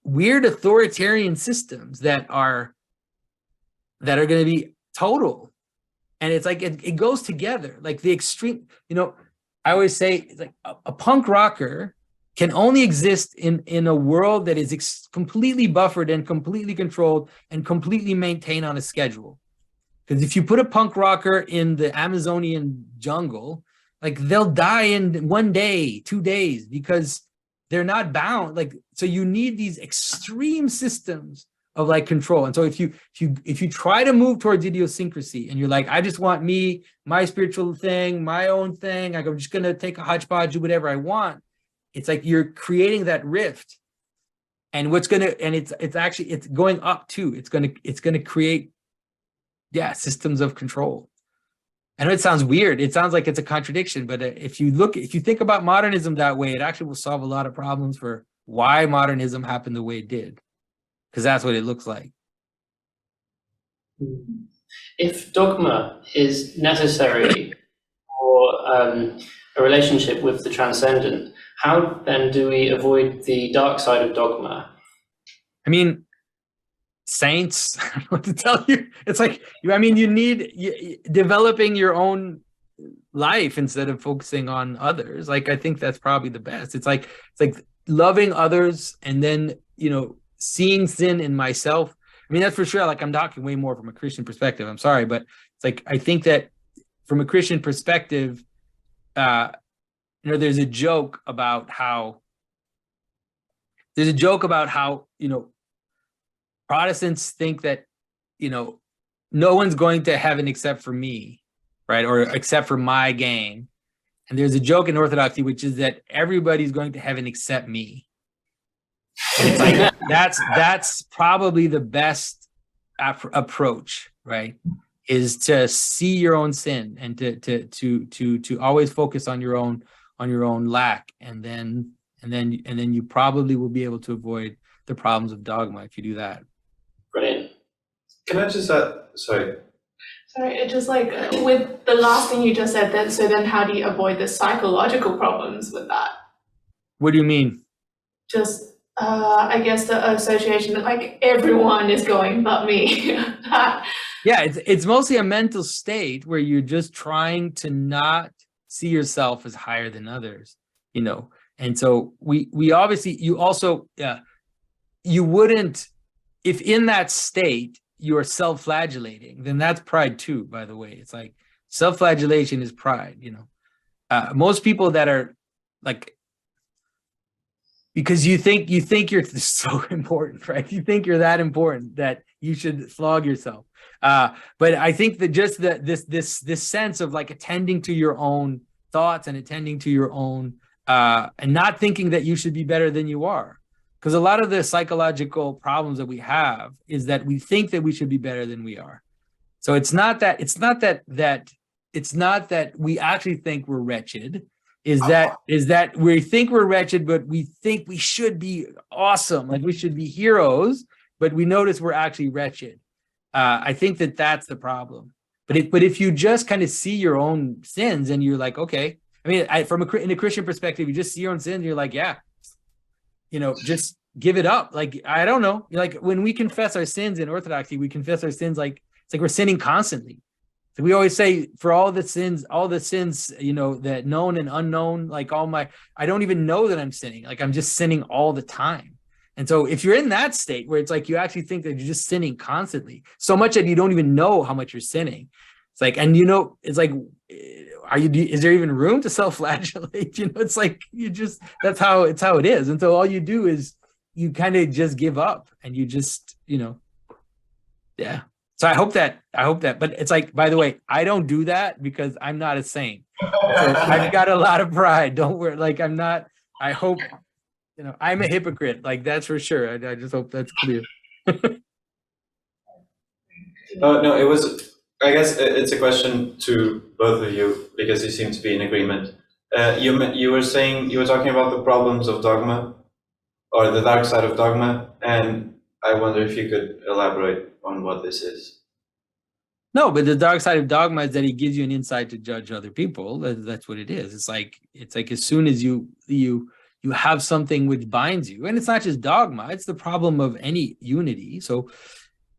S1: weird authoritarian systems that are going to be total. And it's like, it goes together. The extreme, I always say, it's like a punk rocker can only exist in a world that is completely buffered and completely controlled and completely maintained on a schedule. Because if you put a punk rocker in the Amazonian jungle, they'll die in 1 day, 2 days, because they're not bound. So you need these extreme systems of control. And so if you try to move towards idiosyncrasy and you're like, I just want my spiritual thing, my own thing, I'm just gonna take a hodgepodge, do whatever I want. It's like you're creating that rift, and it's going up too. It's gonna create, systems of control. I know it sounds weird. It sounds like it's a contradiction, but if you think about modernism that way, it actually will solve a lot of problems for why modernism happened the way it did. Because that's what it looks like.
S3: If dogma is necessary a relationship with the transcendent, how then do we avoid the dark side of dogma?
S1: I mean, saints, I don't know what to tell you. It's like, I mean, you need developing your own life instead of focusing on others. Like, I think that's probably the best. It's like loving others and then, you know, seeing sin in myself. I mean, that's for sure. Like, I'm talking way more from a Christian perspective. I'm sorry, but it's like, I think that from a Christian perspective, you know, there's a joke about how, you know, Protestants think that, you know, no one's going to heaven except for me, right? Or except for my gang. And there's a joke in Orthodoxy, which is that everybody's going to heaven except me. And it's like, that's probably the best approach, right? Is to see your own sin and to always focus on your own lack, and then you probably will be able to avoid the problems of dogma if you do that.
S3: Brilliant.
S5: Can I just sorry,
S6: it just like with the last thing you just said, then how do you avoid the psychological problems with that?
S1: What do you mean?
S6: Just I guess the association that like everyone is going but me.
S1: Yeah, it's mostly a mental state where you're just trying to not see yourself as higher than others, you know. And so we obviously, you also you wouldn't, if in that state you're self-flagellating, then that's pride too, by the way. It's like self-flagellation is pride, you know. Most people that are like, because you think you're so important, right? You think you're that important that you should flog yourself. But I think that just this sense of like attending to your own thoughts and attending to your own and not thinking that you should be better than you are. Because a lot of the psychological problems that we have is that we think that we should be better than we are. So it's not that we actually think we're wretched. Is that we think we're wretched, but we think we should be awesome, like we should be heroes, but we notice we're actually wretched. I think that that's the problem. But if you just kind of see your own sins and you're like, okay, I mean, in a Christian perspective, you just see your own sins and you're like, yeah, you know, just give it up. Like, I don't know, like when we confess our sins in Orthodoxy, we confess our sins like it's like we're sinning constantly. So we always say for all the sins, you know, that known and unknown, like I don't even know that I'm sinning. Like I'm just sinning all the time. And so if you're in that state where it's like you actually think that you're just sinning constantly, so much that you don't even know how much you're sinning. It's like, and you know, it's like, is there even room to self-flagellate? You know, it's like that's how it is. And so all you do is you kind of just give up and you just, you know, yeah. So I hope that, but it's like, by the way, I don't do that because I'm not a saint. So I've got a lot of pride. Don't worry. Like I hope, you know, I'm a hypocrite. Like that's for sure. I just hope that's clear.
S5: No, it was, I guess it's a question to both of you because you seem to be in agreement. You were talking about the problems of dogma or the dark side of dogma. And I wonder if you could elaborate on what this is.
S1: No, but the dark side of dogma is that it gives you an insight to judge other people. That's what it is. It's like as soon as you have something which binds you, and it's not just dogma, it's the problem of any unity. So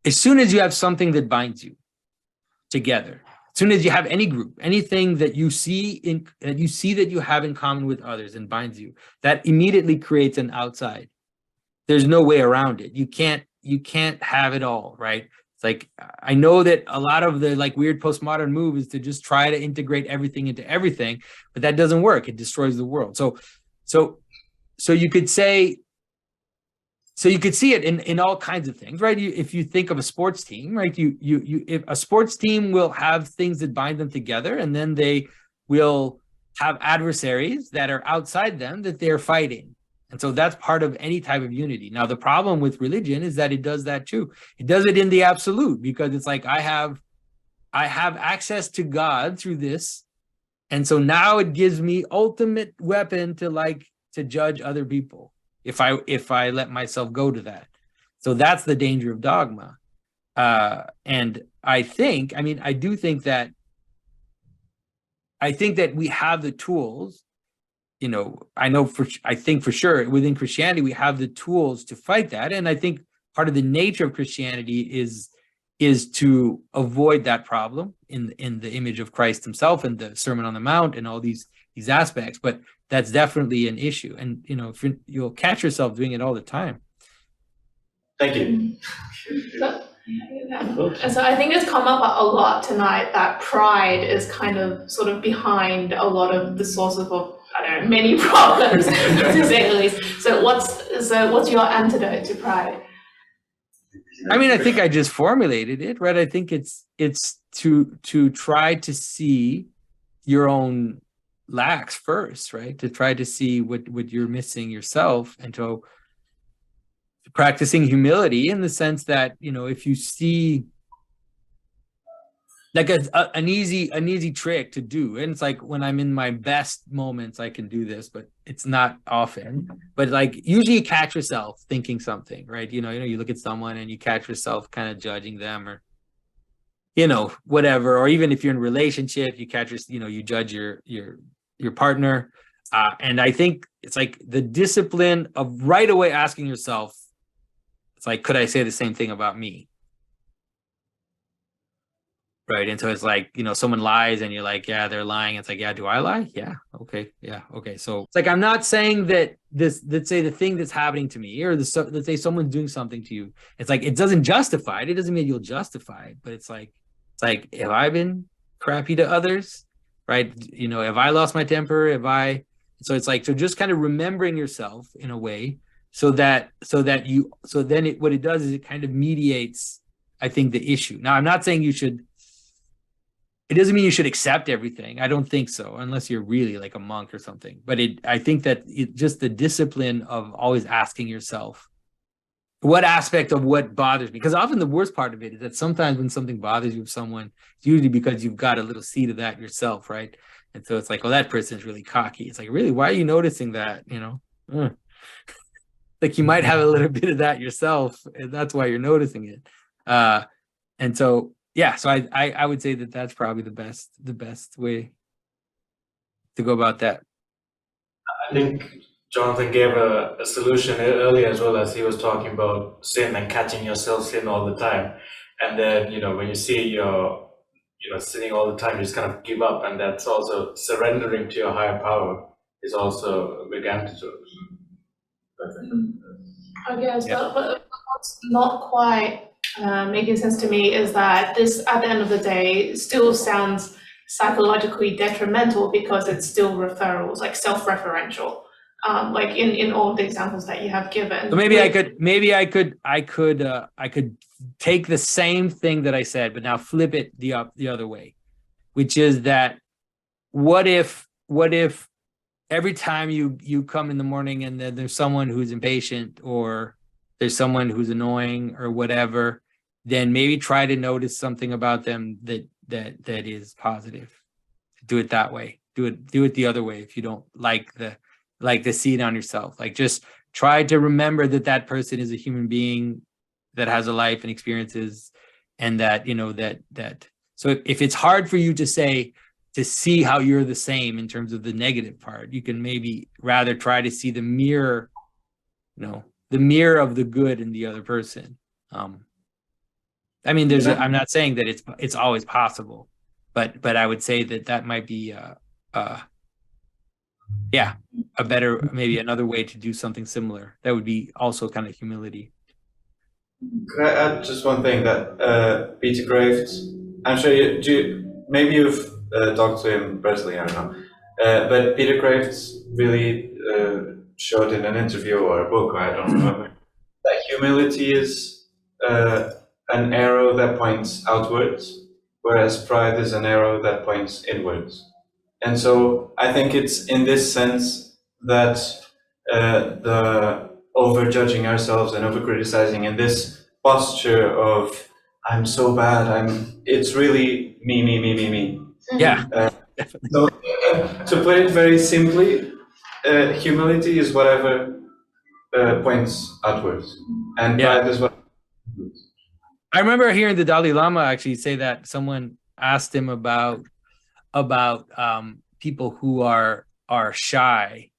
S1: as soon as you have something that binds you together, as soon as you have any group, anything that you see that you have in common with others and binds you, that immediately creates an outside. There's no way around it. You can't have it all, right? It's like, I know that a lot of the like weird postmodern move is to just try to integrate everything into everything, but that doesn't work. It destroys the world. So you could say, you could see it in all kinds of things, right? If you think of a sports team, right? If a sports team will have things that bind them together, and then they will have adversaries that are outside them that they're fighting. And so that's part of any type of unity. Now, the problem with religion is that it does that too. It does it in the absolute, because it's like, I have access to God through this. And so now it gives me ultimate weapon to judge other people if I let myself go to that. So that's the danger of dogma. And I do think that I think that we have the tools. I think for sure within Christianity we have the tools to fight that, and I think part of the nature of Christianity is to avoid that problem in the image of Christ himself and the Sermon on the Mount and all these aspects. But that's definitely an issue, and if you'll catch yourself doing it all the time.
S5: Thank you.
S6: So I think it's come up a lot tonight that pride is kind of sort of behind a lot of the sources of, I don't know, many problems, to say the least. So what's your antidote to pride?
S1: I mean, I think I just formulated it, right? I think it's to try to see your own lacks first, right? To try to see what you're missing yourself, and to practicing humility in the sense that, if you see like an easy trick to do, and it's like when I'm in my best moments I can do this, but it's not often, but like usually you catch yourself thinking something, right? You look at someone and you catch yourself kind of judging them, or whatever, or even if you're in a relationship you catch you judge your partner, and I think it's like the discipline of right away asking yourself, it's like, could I say the same thing about me? Right. And so it's like, someone lies and you're like, yeah, they're lying. It's like, yeah, do I lie? Yeah. Okay. Yeah. Okay. So it's like, I'm not saying that let's say the thing that's happening to me, or let's say someone's doing something to you. It's like, it doesn't justify it. It doesn't mean you'll justify it, but it's like, have I been crappy to others? Right. Have I lost my temper? So it's like, so just kind of remembering yourself in a way, what it does is it kind of mediates, I think, the issue. Now, I'm not saying it doesn't mean you should accept everything. I don't think so, unless you're really like a monk or something. But I think that just the discipline of always asking yourself, what aspect of what bothers me? Because often the worst part of it is that sometimes when something bothers you with someone, it's usually because you've got a little seed of that yourself, right? And so it's like, well, that person's really cocky. It's like, really, why are you noticing that? Like you might have a little bit of that yourself, and that's why you're noticing it. And so, yeah, so I would say that that's probably the best way to go about that.
S4: I think Jonathan gave a solution earlier as well, as he was talking about sin and catching yourself sin all the time. And then, when you see you're sinning all the time, you just kind of give up. And that's also surrendering to your higher power is also a big antidote.
S6: I guess, but what's not quite making sense to me is that this, at the end of the day, still sounds psychologically detrimental because it's still referrals, like self-referential, like in all the examples that you have given.
S1: So maybe I could take the same thing that I said, but now flip it the other way, which is that what if every time you come in the morning and then there's someone who's impatient, or there's someone who's annoying or whatever, then maybe try to notice something about them that is positive. Do it that way. Do it the other way. If you don't like the seed on yourself, like just try to remember that person is a human being that has a life and experiences, and that that. So if it's hard for you to see how you're the same in terms of the negative part, you can maybe rather try to see the mirror, the mirror of the good in the other person. I mean, I'm not saying that it's always possible, but I would say that might be a better, maybe another way to do something similar. That would be also kind of humility.
S5: Could I add just one thing that Peter Graves, I'm sure maybe you've talked to him personally, I don't know, but Peter Graves really showed in an interview or a book, I don't remember, that humility is an arrow that points outwards, whereas pride is an arrow that points inwards. And so I think it's in this sense that the over-judging ourselves and over-criticizing in this posture of I'm so bad, it's really me.
S1: Yeah.
S5: So to put it very simply, humility is whatever points outwards, and pride is what.
S1: I remember hearing the Dalai Lama actually say that someone asked him about about people who are shy,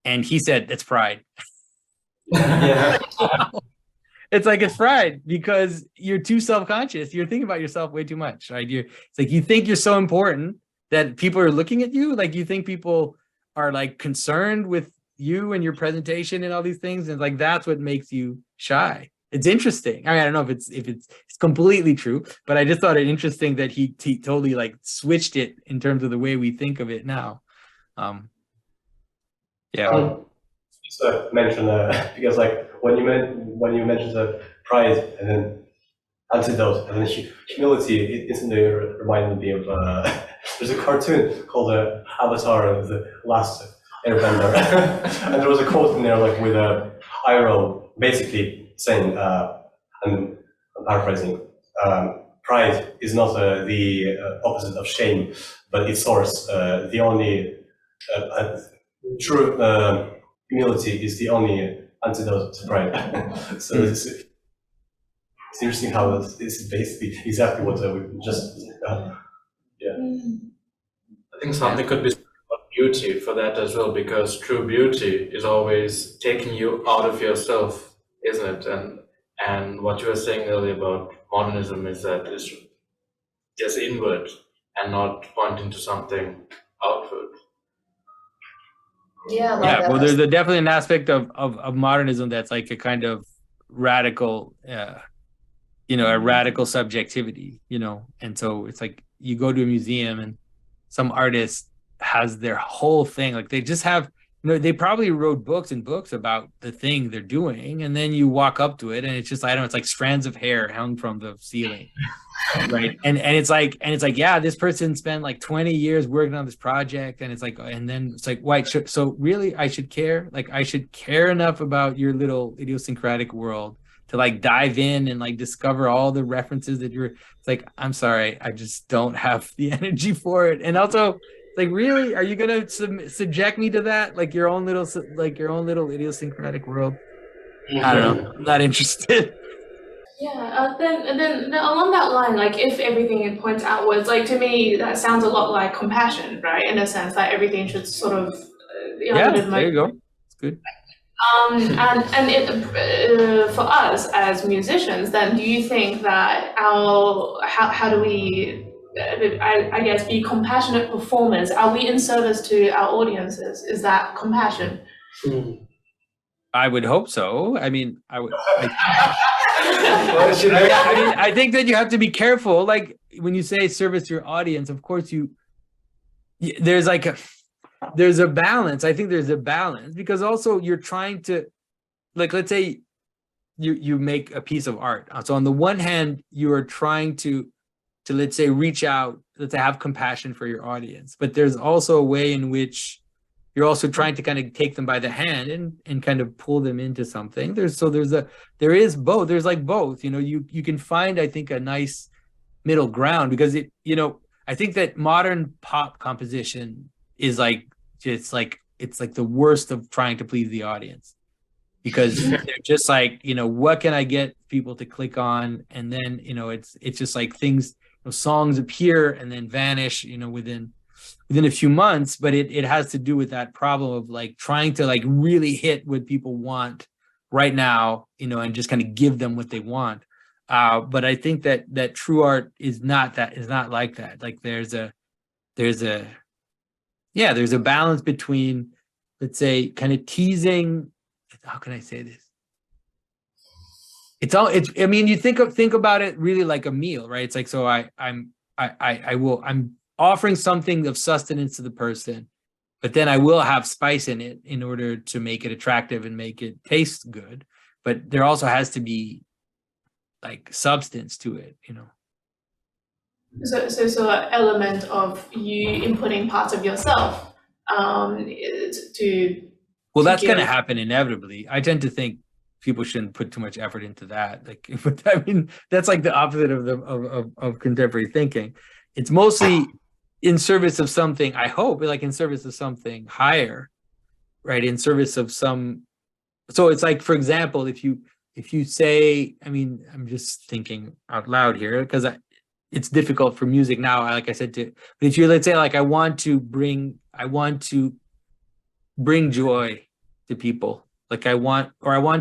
S1: and he said it's pride.
S5: Yeah.
S1: It's like it's pride because you're too self-conscious. You're thinking about yourself way too much, right? It's like you think you're so important that people are looking at you. Like you think people are like concerned with you and your presentation and all these things, and like that's what makes you shy. It's interesting. I mean, I don't know if it's completely true, but I just thought it interesting that he totally like switched it in terms of the way we think of it now. Yeah.
S7: So mention because like when you mentioned the pride and then antidote and then humility, it instantly reminded me of there's a cartoon called Avatar of the Last Airbender, and there was a quote in there like with a arrow basically saying, and I'm paraphrasing, pride is not the opposite of shame, but its source. The only true humility is the only antidote to pride. So it's interesting how it's basically exactly what we just yeah.
S4: I think something could be said about beauty for that as well, because true beauty is always taking you out of yourself, isn't it? And what you were saying earlier about modernism is that it's just inward and not pointing to something outward.
S6: Yeah,
S1: Yeah, well, there's definitely an aspect of modernism that's like a kind of radical, a radical subjectivity, and so it's like you go to a museum and some artist has their whole thing, like they just have, they probably wrote books and books about the thing they're doing, and then you walk up to it and it's just, I don't know, it's like strands of hair hung from the ceiling. Right. And it's like, yeah, this person spent like 20 years working on this project. And it's like, and then it's like, why so really I should care? Like I should care enough about your little idiosyncratic world to like dive in and like discover all the references that it's like, I'm sorry, I just don't have the energy for it. And also like, really, are you going to subject me to that? Like your own little idiosyncratic world? I don't know. I'm not interested.
S6: Yeah, then along that line, like if everything points outwards, like to me that sounds a lot like compassion, right? In a sense that everything should sort of
S1: there you go. It's good.
S6: For us as musicians, then do you think that how do we, I guess, be compassionate performers? Are we in service to our audiences? Is that compassion?
S1: I would hope so. I mean, I think that you have to be careful. Like when you say service to your audience, of course there's a balance. I think there's a balance because also you're trying to, like, let's say you make a piece of art. So on the one hand, you are trying to let's say reach out, to have compassion for your audience, but there's also a way in which you're also trying to kind of take them by the hand and kind of pull them into something. There is both. There's like both, you can find, I think, a nice middle ground because I think that modern pop composition is like, it's like the worst of trying to please the audience because they're just like, what can I get people to click on? And then, it's just like things, songs appear and then vanish, within a few months, but it has to do with that problem of like trying to like really hit what people want right now, and just kind of give them what they want. But I think that true art is not like that. Like there's a balance between, let's say, kind of teasing. How can I say this? I mean, you think about it really like a meal, right? It's like, so I'm offering something of sustenance to the person, but then I will have spice in it in order to make it attractive and make it taste good. But there also has to be like substance to it,
S6: So an element of you inputting parts of yourself to.
S1: Well, that's going to happen inevitably. I tend to think people shouldn't put too much effort into that. Like, but I mean, that's like the opposite of contemporary thinking. It's mostly in service of something, I hope, like in service of something higher, right? In service of some, so it's like, for example, if you say, I mean, I'm just thinking out loud here, because it's difficult for music now, like I said, but if you, let's say, like, I want to bring joy to people. Like I want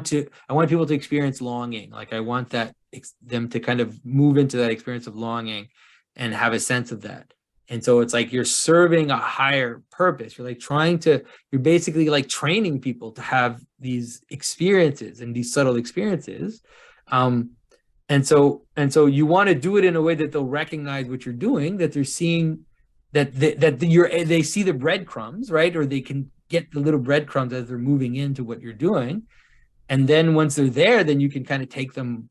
S1: people to experience longing. Like I want them to kind of move into that experience of longing and have a sense of that. And so it's like you're serving a higher purpose. You're basically like training people to have these experiences and these subtle experiences. And so you want to do it in a way that they'll recognize what you're doing, that they're seeing they see the breadcrumbs, right? Or they can get the little breadcrumbs as they're moving into what you're doing. And then once they're there, then you can kind of take them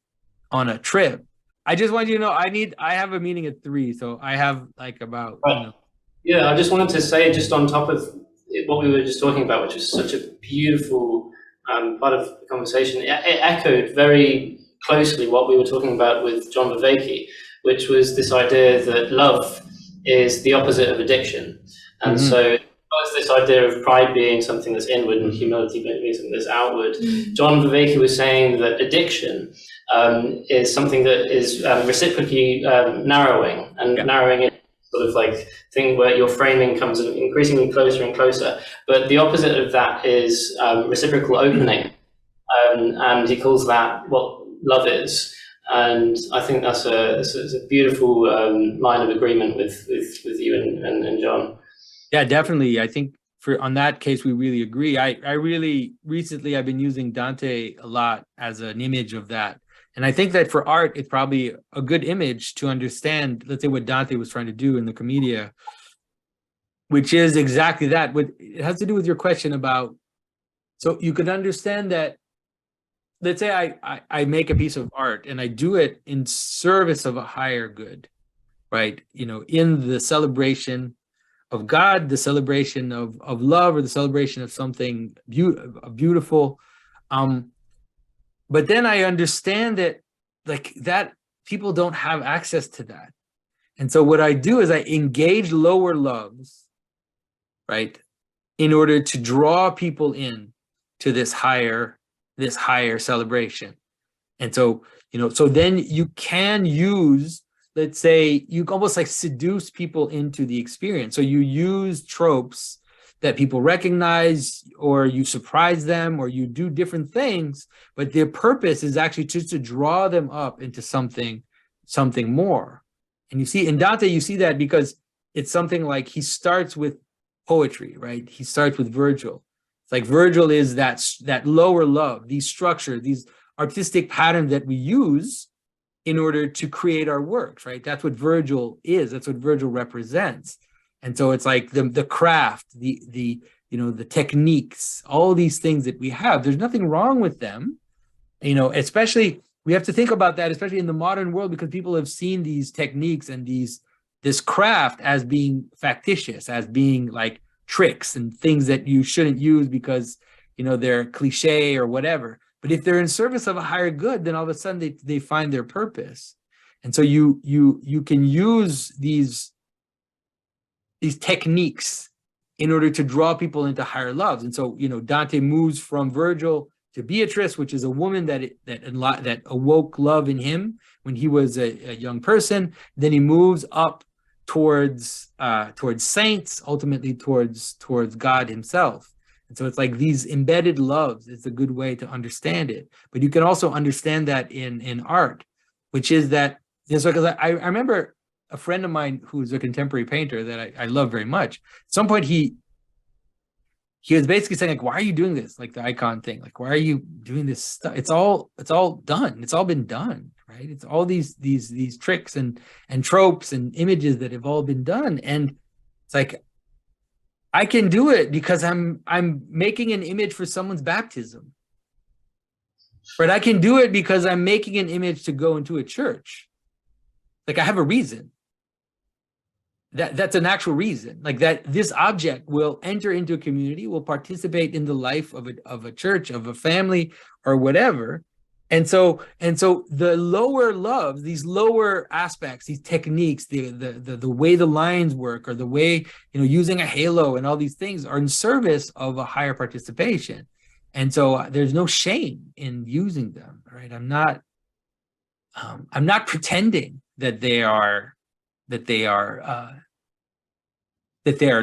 S1: on a trip. I just want you to know, I have a meeting at 3, so I have like about,
S3: Yeah, I just wanted to say, just on top of what we were just talking about, which was such a beautiful part of the conversation, it echoed very closely what we were talking about with John Vervaeke, which was this idea that love is the opposite of addiction. And so this idea of pride being something that's inward and humility being something that's outward. John Vervaeke was saying that addiction is something that is reciprocally narrowing, and narrowing it sort of like thing where your framing comes increasingly closer and closer. But the opposite of that is reciprocal opening, and he calls that what love is. And I think that's a beautiful line of agreement with you and John.
S1: Yeah, definitely. I think on that case, we really agree. I really, recently, I've been using Dante a lot as an image of that. And I think that for art, it's probably a good image to understand, let's say, what Dante was trying to do in the Commedia, which is exactly that. It has to do with your question about, so you could understand that, let's say I make a piece of art and I do it in service of a higher good, right? In the celebration of God, the celebration of love, or the celebration of something beautiful. But then I understand that people don't have access to that. And so what I do is I engage lower loves, right, in order to draw people in to this higher celebration. And so, so then you can use, let's say, you almost like seduce people into the experience. So you use tropes that people recognize, or you surprise them, or you do different things, but their purpose is actually just to draw them up into something more. And you see in Dante, you see that because it's something like he starts with poetry, right? He starts with Virgil. It's like Virgil is that lower love, these structure, these artistic patterns that we use in order to create our works, right? That's what Virgil is. That's what Virgil represents. And so it's like the craft, the techniques, all these things that we have. There's nothing wrong with them, especially we have to think about that, especially in the modern world, because people have seen these techniques and this craft as being factitious, as being like tricks and things that you shouldn't use because they're cliche or whatever. But if they're in service of a higher good, then all of a sudden they find their purpose. And so you can use these techniques in order to draw people into higher loves. And so, Dante moves from Virgil to Beatrice, which is a woman that awoke love in him when he was a young person. Then he moves up towards saints, ultimately towards God himself. And so it's like these embedded loves is a good way to understand it. But you can also understand that in art, which is that, because I remember a friend of mine who's a contemporary painter that I love very much. At some point, he was basically saying, like, why are you doing this? Like the icon thing, like, why are you doing this stuff? It's all done. It's all been done, right? It's all these tricks and tropes and images that have all been done. And it's like, I can do it because I'm making an image for someone's baptism. But I can do it because I'm making an image to go into a church. Like, I have a reason. That's an actual reason. Like, that this object will enter into a community, will participate in the life of a church, of a family, or whatever. And so the lower loves, these lower aspects, these techniques, the way the lines work, or the way, using a halo and all these things are in service of a higher participation. And so there's no shame in using them, right? I'm not pretending that they are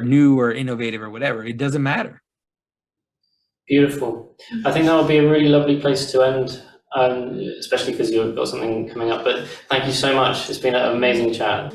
S1: new or innovative or whatever. It doesn't matter.
S3: Beautiful. I think that would be a really lovely place to end, especially because you've got something coming up. But thank you so much. It's been an amazing chat.